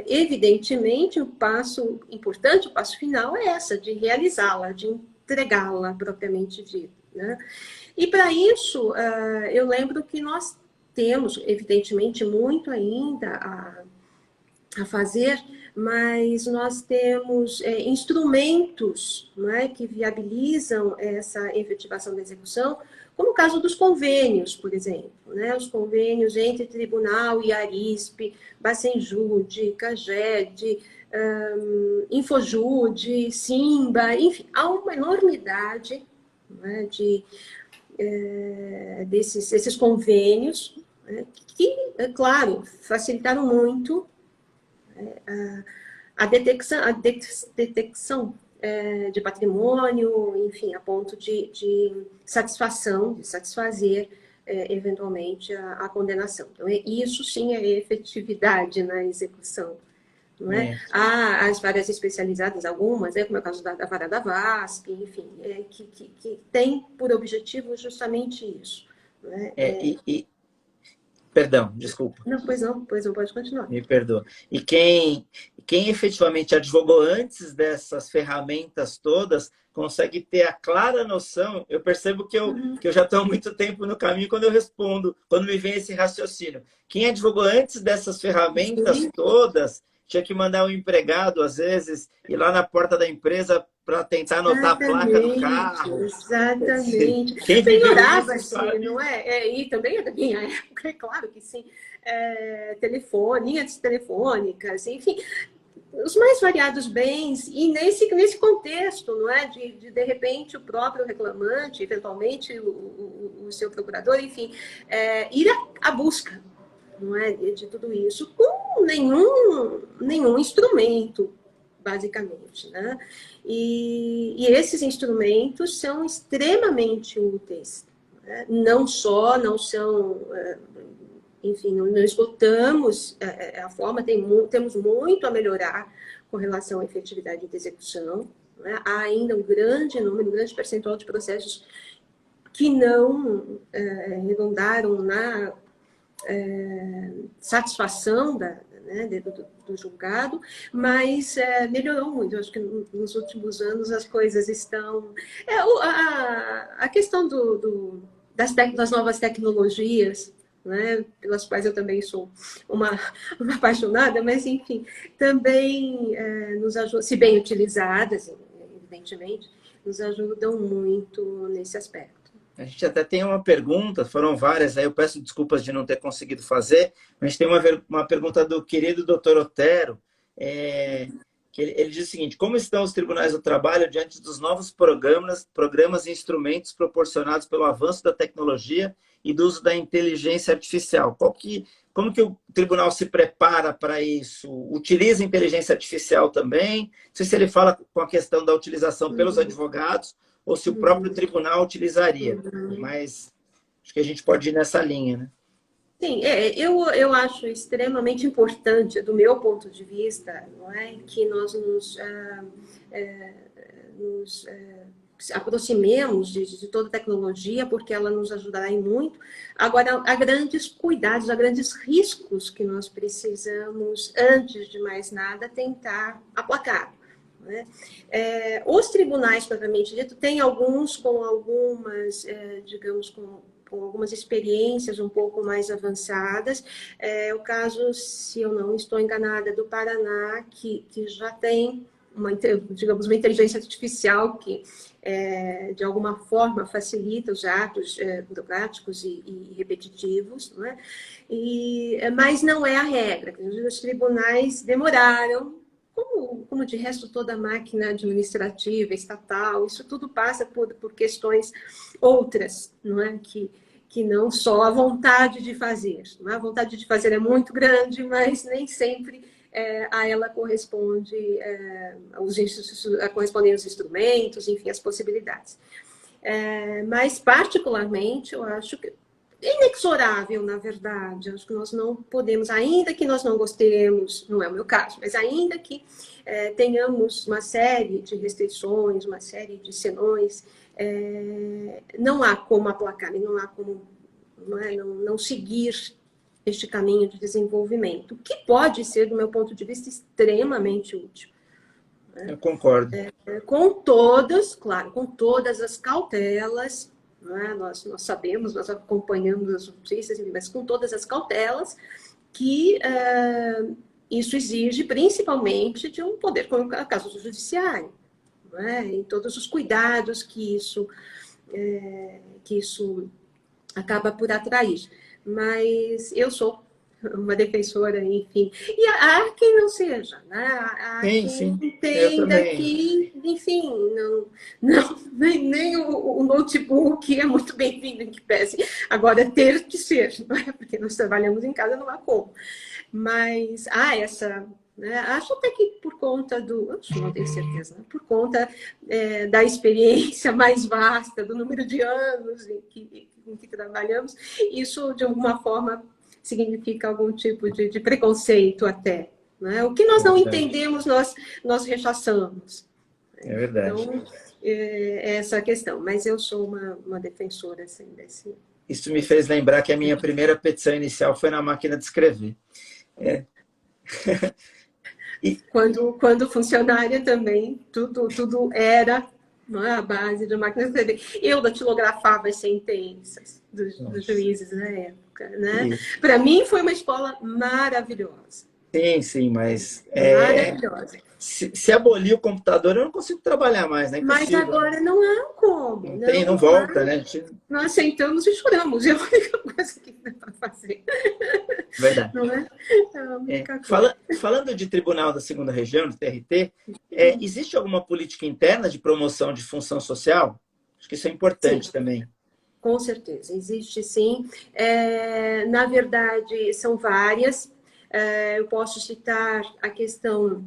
evidentemente, o passo importante, o passo final é de realizá-la, de entregá-la propriamente dito. Né? E para isso, eu lembro que nós temos, evidentemente, muito ainda a fazer, mas nós temos instrumentos, não é, que viabilizam essa efetivação da execução, como o caso dos convênios, por exemplo, né, os convênios entre Tribunal e Arispe, Bacenjude, Caged, Infojude, Simba, enfim, há uma enormidade, né, desses convênios, né, que, claro, facilitaram muito a detecção de patrimônio, enfim, a ponto de satisfazer eventualmente a condenação. Então, isso sim é efetividade na execução. Não é? Há as varas especializadas, algumas, como é o caso da vara da VASP, enfim, que tem por objetivo justamente isso. Não é? Perdão, desculpa. Não, pois não, pode continuar. Me perdoa. E quem efetivamente advogou antes dessas ferramentas todas consegue ter a clara noção. Eu percebo que eu já estou há muito tempo no caminho quando eu respondo, quando me vem esse raciocínio. Quem advogou antes dessas ferramentas todas tinha que mandar um empregado, às vezes, ir lá na porta da empresa para tentar anotar a placa do carro. Exatamente. Quem viveu isso Melhorava-se, sabe. não é? E também é da minha época, é claro que sim. Linhas telefônicas, enfim, os mais variados bens, e nesse contexto, não é? De repente, o próprio reclamante, eventualmente o seu procurador, enfim, ir à busca, não é? De tudo isso, com nenhum instrumento, basicamente, né? E esses instrumentos são extremamente úteis, né? Não são enfim, não esgotamos a forma, temos muito a melhorar com relação à efetividade de execução, né? Há ainda um grande número, um grande percentual de processos que não redundaram na satisfação do julgado, mas melhorou muito. Eu acho que nos últimos anos as coisas estão... a questão das novas tecnologias, né, pelas quais eu também sou uma apaixonada, mas, enfim, também nos ajudam, se bem utilizadas, evidentemente, nos ajudam muito nesse aspecto. A gente até tem uma pergunta, foram várias, aí eu peço desculpas de não ter conseguido fazer, mas a gente tem uma pergunta do querido doutor Otero, que ele diz o seguinte: como estão os tribunais do trabalho diante dos novos programas e instrumentos proporcionados pelo avanço da tecnologia e do uso da inteligência artificial? Como que o tribunal se prepara para isso? Utiliza inteligência artificial também? Não sei se ele fala com a questão da utilização pelos advogados ou se o próprio tribunal utilizaria. Mas acho que a gente pode ir nessa linha, né? Sim, eu acho extremamente importante, do meu ponto de vista, não é, que nós nos aproximemos de toda a tecnologia, porque ela nos ajudará em muito. Agora, há grandes cuidados, há grandes riscos que nós precisamos, antes de mais nada, tentar aplacar. Né? Os tribunais, propriamente dito, tem alguns com algumas, digamos, com algumas experiências um pouco mais avançadas. O caso, se eu não estou enganada, do Paraná, que já tem uma inteligência artificial que, de alguma forma, facilita os atos burocráticos e repetitivos, não é? Mas não é a regra. Os tribunais demoraram, como de resto toda a máquina administrativa, estatal, isso tudo passa por questões outras, não é? Que não só a vontade de fazer. Não é? A vontade de fazer é muito grande, mas nem sempre a ela correspondem os instrumentos, enfim, as possibilidades. Mas, particularmente, eu acho que é inexorável, na verdade. Acho que nós não podemos, ainda que nós não gostemos, não é o meu caso, mas ainda que tenhamos uma série de restrições, uma série de senões, não há como aplacar, não há como não seguir este caminho de desenvolvimento, que pode ser, do meu ponto de vista, extremamente útil. Eu concordo. Com todas, claro, com todas as cautelas, né? Nós sabemos, nós acompanhamos as notícias, mas com todas as cautelas que isso exige, principalmente, de um poder, como é o caso do judiciário, né? E todos os cuidados que isso acaba por atrair. Mas eu sou uma defensora, enfim. E há quem não seja, né? Há quem entenda que, enfim, nem o notebook é muito bem-vindo em que pese. Agora, ter que ser, não é? Porque nós trabalhamos em casa, não há como. Mas há essa... Né? Acho até que por conta não tenho certeza, né? Por conta da experiência mais vasta, do número de anos em que trabalhamos, isso de alguma forma significa algum tipo de preconceito até. Né? O que nós não entendemos, nós rechaçamos. É verdade. Então, essa questão. Mas eu sou uma defensora assim, desse... Isso me fez lembrar que a minha primeira petição inicial foi na máquina de escrever. Quando funcionária também, tudo era, não é, a base de máquina de escrever. Eu datilografava as sentenças dos juízes na época. Né? Para mim foi uma escola maravilhosa. Sim, sim, mas Maravilhosa. se abolir o computador, eu não consigo trabalhar mais, né? É Mas impossível. agora não há como, Não tem, não não há. volta, né? Nós sentamos e choramos, é a única coisa que dá para fazer, Verdade. não é? É a única coisa. Falando de Tribunal da Segunda Região, do TRT, existe alguma política interna de promoção de função social? Acho que isso é Sim, importante também. com certeza, existe sim. Na verdade, são várias. Eu posso citar a questão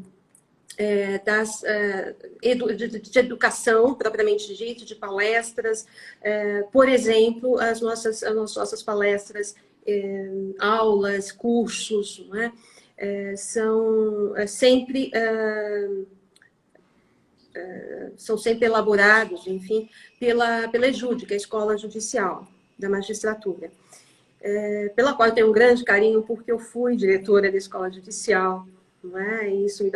de educação, propriamente dito, de palestras. Por exemplo, as nossas palestras, aulas, cursos, não é? São sempre elaborados, enfim, pela EJUD, que é a Escola Judicial da Magistratura, pela qual eu tenho um grande carinho, porque eu fui diretora da Escola Judicial, não é? E isso me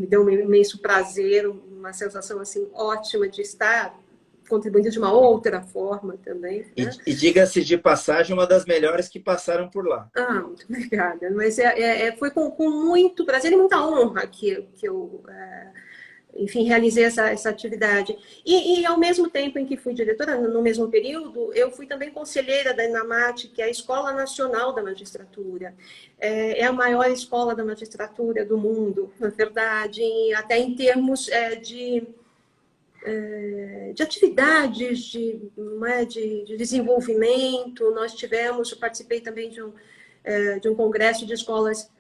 deu um imenso prazer, uma sensação assim ótima de estar contribuindo de uma outra forma também, né? E diga-se de passagem, uma das melhores que passaram por lá. Muito obrigada. Mas foi com muito prazer e muita honra que eu enfim, realizei essa atividade. E, ao mesmo tempo em que fui diretora, no mesmo período, eu fui também conselheira da ENAMAT, que é a Escola Nacional da Magistratura. É a maior escola da magistratura do mundo, na verdade, até em termos de atividades, de desenvolvimento. Eu participei também de um congresso de escolas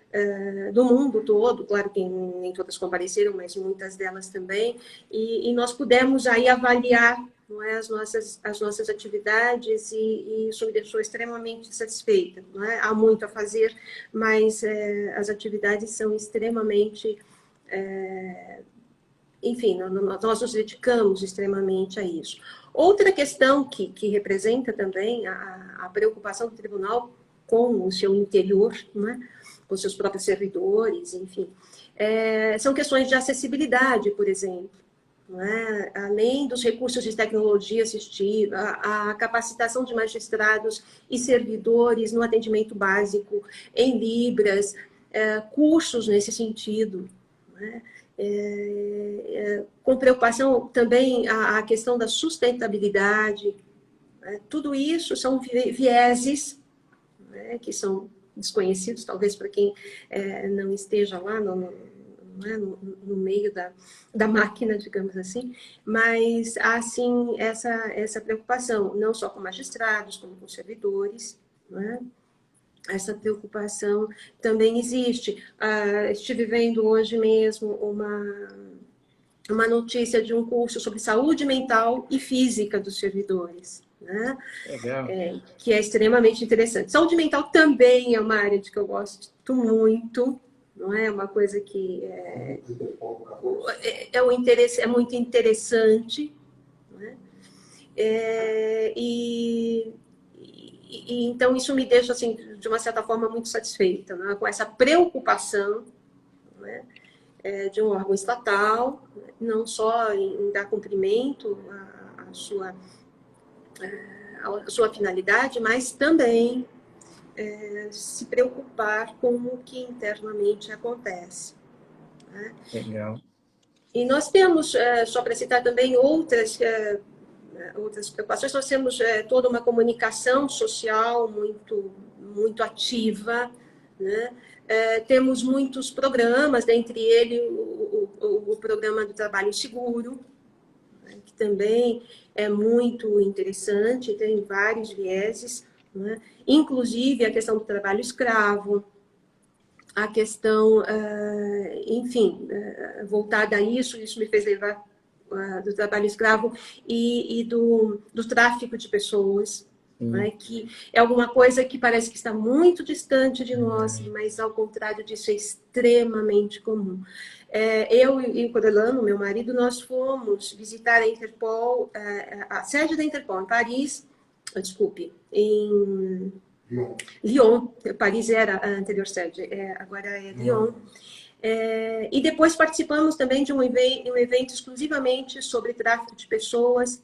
do mundo todo, claro que nem todas compareceram, mas muitas delas também, e nós pudemos aí avaliar, não é, as nossas atividades, e isso me deixou extremamente satisfeita. Não é? Há muito a fazer, mas as atividades são extremamente... enfim, nós nos dedicamos extremamente a isso. Outra questão que representa também a preocupação do tribunal com o seu interior, né? Com seus próprios servidores, enfim, são questões de acessibilidade, por exemplo. Não é? Além dos recursos de tecnologia assistiva, a capacitação de magistrados e servidores no atendimento básico em Libras, cursos nesse sentido, não é? Com preocupação também a questão da sustentabilidade, né? Tudo isso são vieses, né, que são desconhecidos, talvez para quem não esteja lá no meio da máquina, digamos assim, mas há sim essa preocupação, não só com magistrados, como com servidores, né? Essa preocupação também existe. Estive vendo hoje mesmo uma notícia de um curso sobre saúde mental e física dos servidores, né? Legal. Que é extremamente interessante. Saúde mental também é uma área de que eu gosto muito, não é? Uma coisa que um interesse, é muito interessante, né? Então isso me deixa assim, de uma certa forma, muito satisfeita, né? Com essa preocupação, né? De um órgão estatal, não só em dar cumprimento à sua finalidade, mas também se preocupar com o que internamente acontece, né? Legal. E nós temos, só para citar também outras preocupações, nós temos toda uma comunicação social muito ativa, né? Temos muitos programas, dentre eles o programa do trabalho seguro, né, que também é muito interessante, tem vários vieses, né? Inclusive a questão do trabalho escravo, a questão, enfim, voltada a isso me fez lembrar do trabalho escravo e do tráfico de pessoas, né, que é alguma coisa que parece que está muito distante de nós, mas ao contrário disso é extremamente comum. Eu e o Corelano, meu marido, nós fomos visitar a Interpol, a sede da Interpol em Paris, desculpe, em Lyon. Paris era a anterior sede, agora é Lyon. E depois participamos também de um evento exclusivamente sobre tráfico de pessoas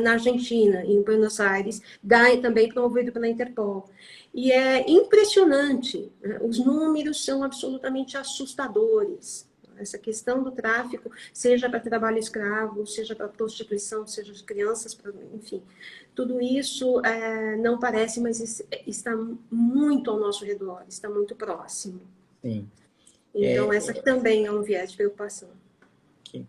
na Argentina, em Buenos Aires, também promovido pela Interpol. E é impressionante, né? Os números são absolutamente assustadores. Essa questão do tráfico, seja para trabalho escravo, seja para prostituição, seja de crianças, enfim, tudo isso não parece, mas está muito ao nosso redor, está muito próximo. Sim. Então, essa também é um viés de preocupação.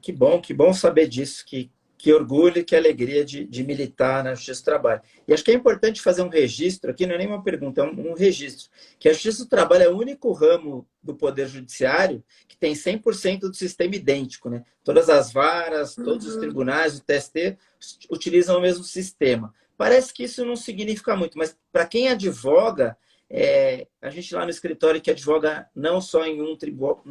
Que bom saber disso, que orgulho e que alegria de militar na Justiça do Trabalho. E acho que é importante fazer um registro aqui, não é nem uma pergunta, é um registro, que a Justiça do Trabalho é o único ramo do Poder Judiciário que tem 100% do sistema idêntico, né? Todas as varas, todos os tribunais, o TST, utilizam o mesmo sistema. Parece que isso não significa muito, mas para quem advoga, a gente lá no escritório que advoga não só em um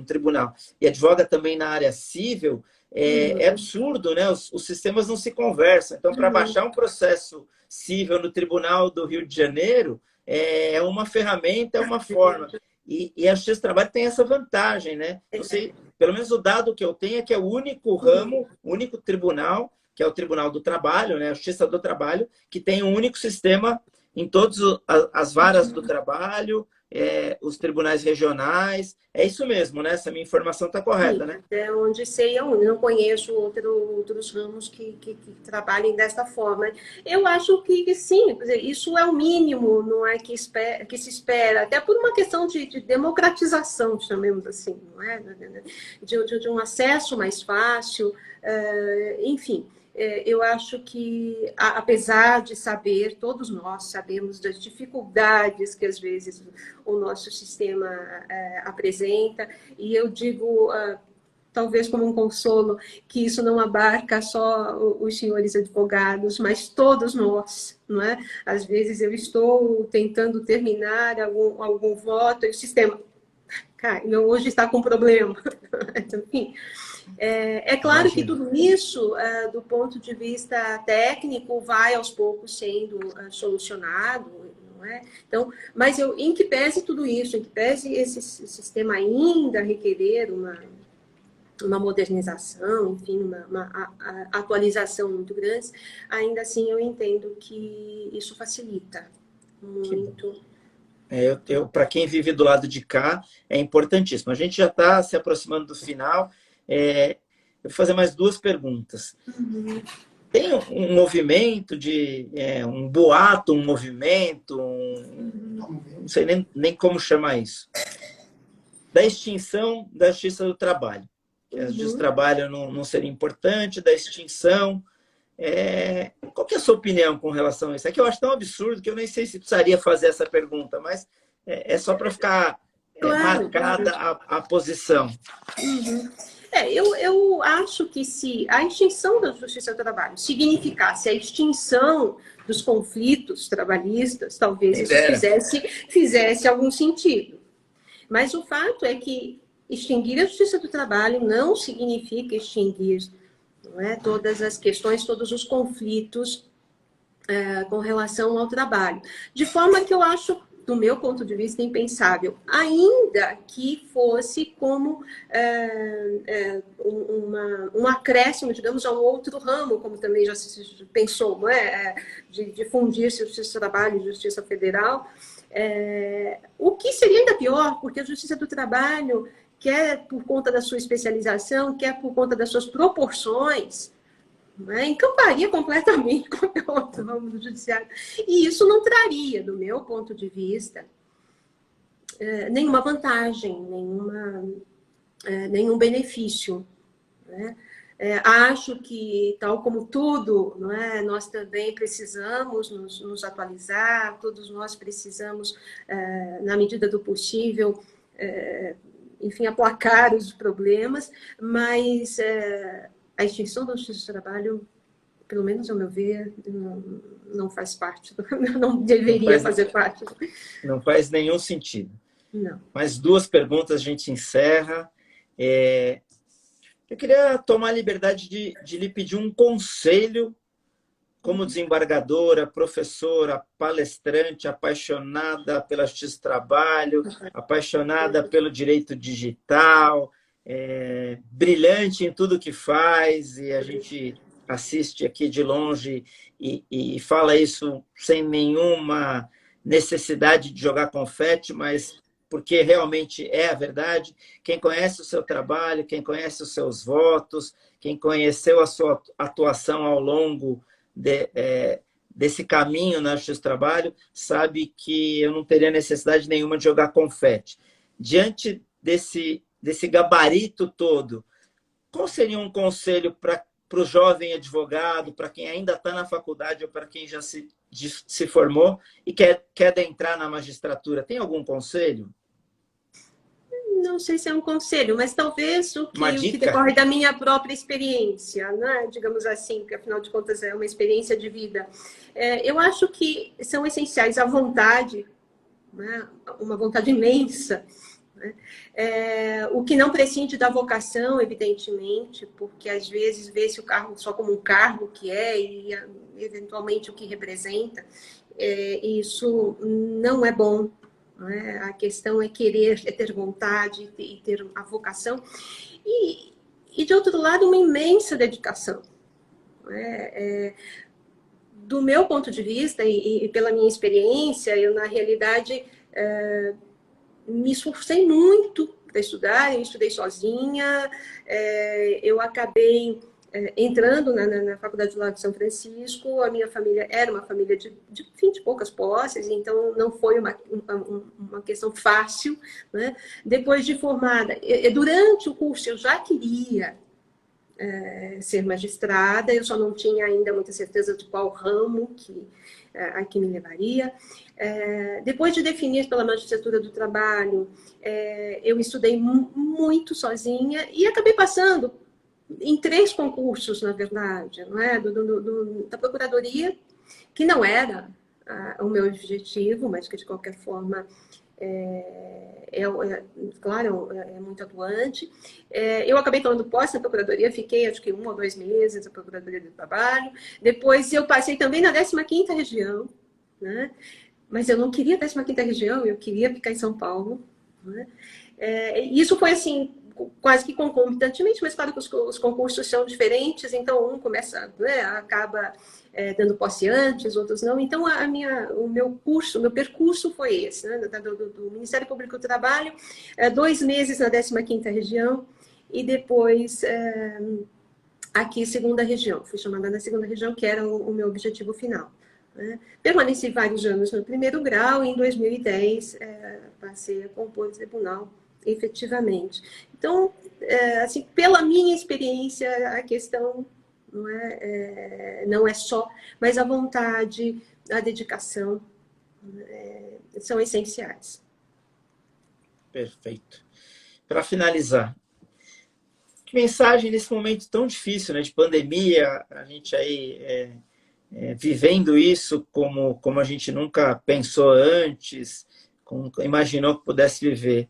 tribunal, e advoga também na área civil, é absurdo, né? Os sistemas não se conversam. Então, para baixar um processo civil no Tribunal do Rio de Janeiro, é uma ferramenta, é uma forma. E a Justiça do Trabalho tem essa vantagem, né? Não sei, pelo menos o dado que eu tenho é que é o único ramo, o único tribunal, que é o Tribunal do Trabalho, né? A Justiça do Trabalho, que tem um único sistema em todas as varas do trabalho, os tribunais regionais. É isso mesmo, né? Essa minha informação está correta, né? É onde sei, eu não conheço outros ramos que trabalhem desta forma. Eu acho que sim, isso é o mínimo, não é que se espera, até por uma questão de democratização, chamemos assim, não é? De um acesso mais fácil, enfim. Eu acho que, apesar de saber, todos nós sabemos das dificuldades que às vezes o nosso sistema apresenta, e eu digo, talvez como um consolo, que isso não abarca só os senhores advogados, mas todos nós, não é? Às vezes eu estou tentando terminar algum voto e o sistema, cara, hoje está com problema. Enfim. É claro que tudo isso, do ponto de vista técnico, vai aos poucos sendo solucionado, não é? Então, mas em que pese tudo isso, em que pese esse sistema ainda requerer uma modernização, enfim, uma atualização muito grande, ainda assim eu entendo que isso facilita muito. Para quem vive do lado de cá, é importantíssimo. A gente já está se aproximando do final. Eu vou fazer mais duas perguntas. Tem um movimento um boato, um movimento, não sei nem como chamar isso, da extinção da Justiça do Trabalho. Que a Justiça do Trabalho não seria importante, da extinção. Qual que é a sua opinião com relação a isso? É que eu acho tão absurdo que eu nem sei se precisaria fazer essa pergunta, mas é só para ficar marcada a posição. Eu acho que se a extinção da Justiça do Trabalho significasse a extinção dos conflitos trabalhistas, talvez isso fizesse algum sentido. Mas o fato é que extinguir a Justiça do Trabalho não significa extinguir, não é, todas as questões, todos os conflitos com relação ao trabalho. De forma que eu acho, do meu ponto de vista, impensável, ainda que fosse como um acréscimo, digamos, a um outro ramo, como também já se pensou, não é? De fundir-se Justiça do Trabalho e Justiça Federal. O que seria ainda pior, porque a Justiça do Trabalho, quer por conta da sua especialização, quer por conta das suas proporções, encamparia completamente qualquer outro ramo do judiciário. E isso não traria, do meu ponto de vista, nenhuma vantagem, nenhum benefício. Né? Acho que, tal como tudo, não é, nós também precisamos nos atualizar, todos nós precisamos, na medida do possível, enfim, aplacar os problemas, mas a extinção da Justiça do Trabalho, pelo menos ao meu ver, não faz parte, não deveria fazer parte. Não faz nenhum sentido. Não. Mais duas perguntas, a gente encerra. Eu queria tomar a liberdade de lhe pedir um conselho como desembargadora, professora, palestrante, apaixonada pela Justiça do Trabalho, apaixonada pelo direito digital, brilhante em tudo que faz, e a gente assiste aqui de longe e fala isso sem nenhuma necessidade de jogar confete, mas porque realmente é a verdade. Quem conhece o seu trabalho, quem conhece os seus votos, quem conheceu a sua atuação ao longo desse caminho na Justiça do Trabalho, sabe que eu não teria necessidade nenhuma de jogar confete. Diante desse gabarito todo, qual seria um conselho para o jovem advogado, para quem ainda está na faculdade ou para quem já se formou e quer adentrar na magistratura? Tem algum conselho? Não sei se é um conselho, mas talvez o Uma que dica? decorre da minha própria experiência, né? Digamos assim, que afinal de contas é uma experiência de vida. Eu acho que são essenciais a vontade, né? Uma vontade imensa, né? O que não prescinde da vocação, evidentemente, porque às vezes vê-se o cargo só como um cargo que e eventualmente o que representa. Isso não é bom. A questão é querer, é ter vontade e ter a vocação. E, de outro lado, uma imensa dedicação. Do meu ponto de vista e pela minha experiência, eu, na realidade, me esforcei muito para estudar, eu estudei sozinha, eu acabei entrando na Faculdade de Lago de São Francisco. A minha família era uma família de poucas posses, então não foi uma questão fácil, né? Depois de formada, durante o curso eu já queria ser magistrada, eu só não tinha ainda muita certeza de qual ramo a que me levaria. Depois de definir pela magistratura do trabalho, eu estudei muito sozinha e acabei passando em 3 concursos, na verdade, não é? Da Procuradoria, que não era o meu objetivo, mas que, de qualquer forma, claro, é muito atuante. Eu acabei tomando posse na Procuradoria, fiquei, acho que 1 ou 2 meses na Procuradoria do Trabalho. Depois, eu passei também na 15ª Região, né? Mas eu não queria a 15ª Região, eu queria ficar em São Paulo, né? Isso foi, assim, quase que concomitantemente, mas claro que os concursos são diferentes, então um começa, né, acaba dando posse antes, outros não. Então, o meu percurso foi esse, né, do Ministério Público do Trabalho, 2 meses na 15ª Região, e depois aqui, 2ª Região. Fui chamada na 2ª Região, que era o meu objetivo final, né? Permaneci vários anos no 1º grau e em 2010 passei a compor o tribunal efetivamente. Então, assim, pela minha experiência, a questão não é só, mas a vontade, a dedicação são essenciais. Perfeito. Para finalizar, que mensagem nesse momento tão difícil, né, de pandemia, a gente aí vivendo isso como a gente nunca pensou antes, como imaginou que pudesse viver.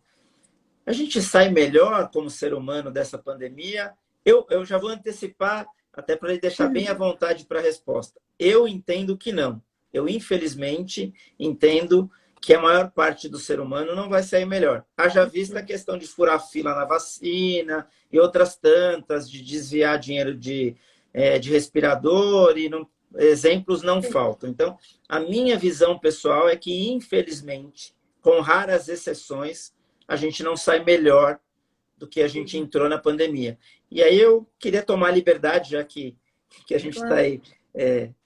A gente sai melhor como ser humano dessa pandemia? Eu já vou antecipar, até para ele deixar bem à vontade para a resposta. Eu entendo que não. Eu, infelizmente, entendo que a maior parte do ser humano não vai sair melhor. Haja vista a questão de furar fila na vacina e outras tantas, de desviar dinheiro de respirador, e exemplos não faltam. Então, a minha visão pessoal é que, infelizmente, com raras exceções, a gente não sai melhor do que a gente entrou na pandemia. E aí eu queria tomar liberdade, já que a gente está aí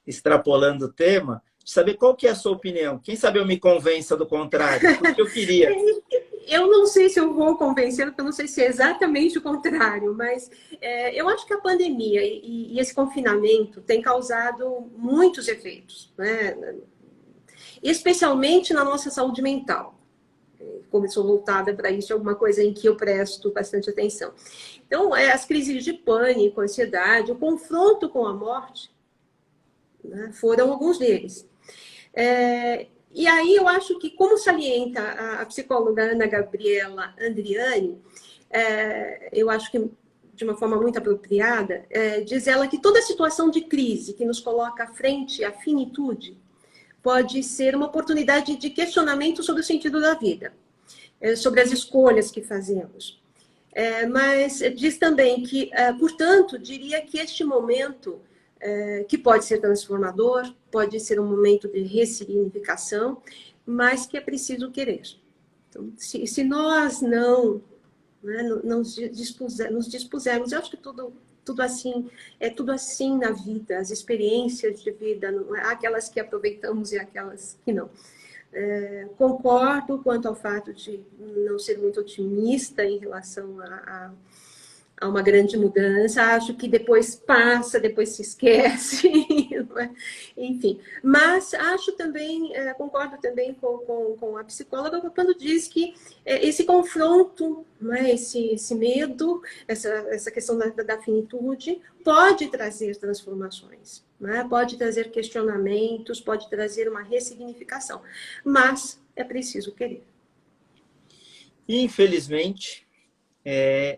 extrapolando o tema, de saber qual que é a sua opinião. Quem sabe eu me convença do contrário, porque eu queria. Eu não sei se eu vou convencê-lo, porque eu não sei se é exatamente o contrário, mas eu acho que a pandemia e esse confinamento tem causado muitos efeitos, né? Especialmente na nossa saúde mental. Como eu sou voltada para isso, é alguma coisa em que eu presto bastante atenção. Então, as crises de pânico, ansiedade, o confronto com a morte, né, foram alguns deles. E aí eu acho que, como salienta a psicóloga Ana Gabriela Andriani, eu acho que de uma forma muito apropriada, diz ela que toda situação de crise que nos coloca frente à finitude pode ser uma oportunidade de questionamento sobre o sentido da vida, sobre as escolhas que fazemos. Mas diz também que, portanto, diria que este momento que pode ser transformador, pode ser um momento de ressignificação, mas que é preciso querer. Então, se nós não, né, nos dispusermos, eu acho que tudo assim, é tudo assim na vida, as experiências de vida, há aquelas que aproveitamos e aquelas que não. Concordo quanto ao fato de não ser muito otimista em relação a uma grande mudança, acho que depois passa, depois se esquece, enfim. Mas acho também, concordo também com a psicóloga quando diz que esse confronto, né, esse medo, essa questão da finitude, pode trazer transformações, né? Pode trazer questionamentos, pode trazer uma ressignificação, mas é preciso querer. Infelizmente,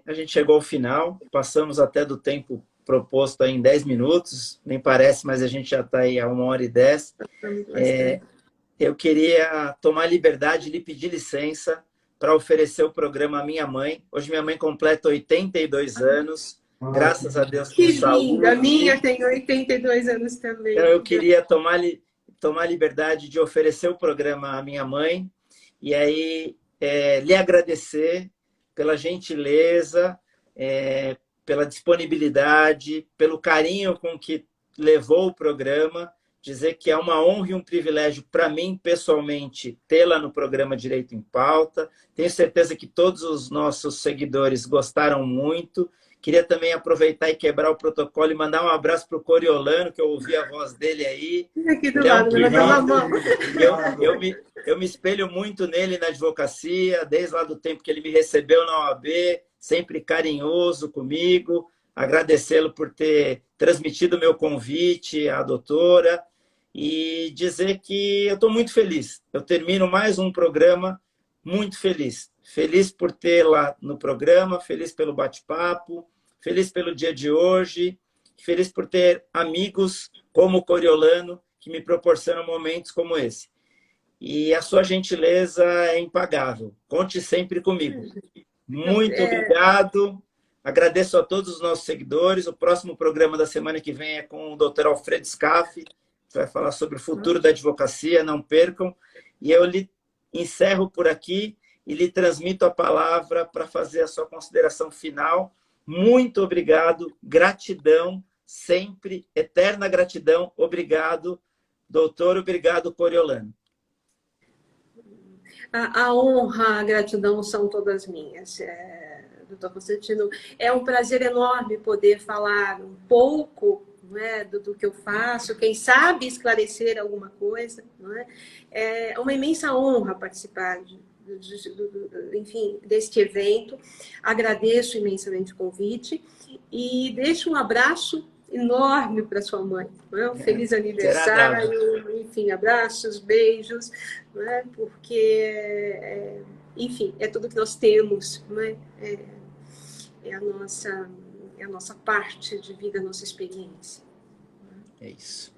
a gente chegou ao final, passamos até do tempo proposto aí em 10 minutos, nem parece, mas a gente já está aí a 1h10. Eu queria tomar liberdade e lhe pedir licença para oferecer o programa à minha mãe. Hoje minha mãe completa 82 anos, graças a Deus com saúde. Linda, a minha tem 82 anos também. Então eu queria tomar liberdade de oferecer o programa à minha mãe e aí lhe agradecer pela gentileza, pela disponibilidade, pelo carinho com que levou o programa, dizer que é uma honra e um privilégio para mim, pessoalmente, tê-la no programa Direito em Pauta. Tenho certeza que todos os nossos seguidores gostaram muito. Queria também aproveitar e quebrar o protocolo e mandar um abraço para o Coriolano, que eu ouvi a voz dele aí. Aqui do lado, Eu me espelho muito nele na advocacia, desde lá do tempo que ele me recebeu na OAB, sempre carinhoso comigo. Agradecê-lo por ter transmitido o meu convite à doutora e dizer que eu estou muito feliz. Eu termino mais um programa muito feliz. Feliz por tê-la no programa, feliz pelo bate-papo, feliz pelo dia de hoje, feliz por ter amigos como o Coriolano que me proporcionam momentos como esse. E a sua gentileza é impagável. Conte sempre comigo. Muito obrigado. Agradeço a todos os nossos seguidores. O próximo programa da semana que vem é com o Dr. Alfredo Scaff, que vai falar sobre o futuro da advocacia. Não percam. E eu lhe encerro por aqui e lhe transmito a palavra para fazer a sua consideração final. Muito obrigado. Gratidão, sempre. Eterna gratidão. Obrigado, doutor. Obrigado, Coriolano. A honra, a gratidão são todas minhas. Doutor Constantino, é um prazer enorme poder falar um pouco, não é, do que eu faço, quem sabe esclarecer alguma coisa. Não é? É uma imensa honra participar enfim, deste evento. Agradeço imensamente o convite e deixo um abraço enorme para sua mãe. Não é? Um feliz aniversário, enfim, abraços, beijos, não é? Porque, enfim, é tudo que nós temos, não é? É a nossa parte de vida, a nossa experiência. É isso.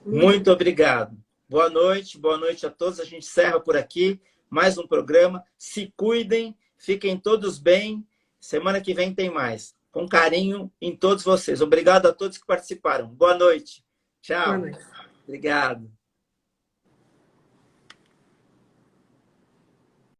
Muito obrigado. Boa noite a todos. A gente encerra por aqui mais um programa. Se cuidem, fiquem todos bem. Semana que vem tem mais. Com carinho em todos vocês. Obrigado a todos que participaram. Boa noite. Tchau. Boa noite. Obrigado.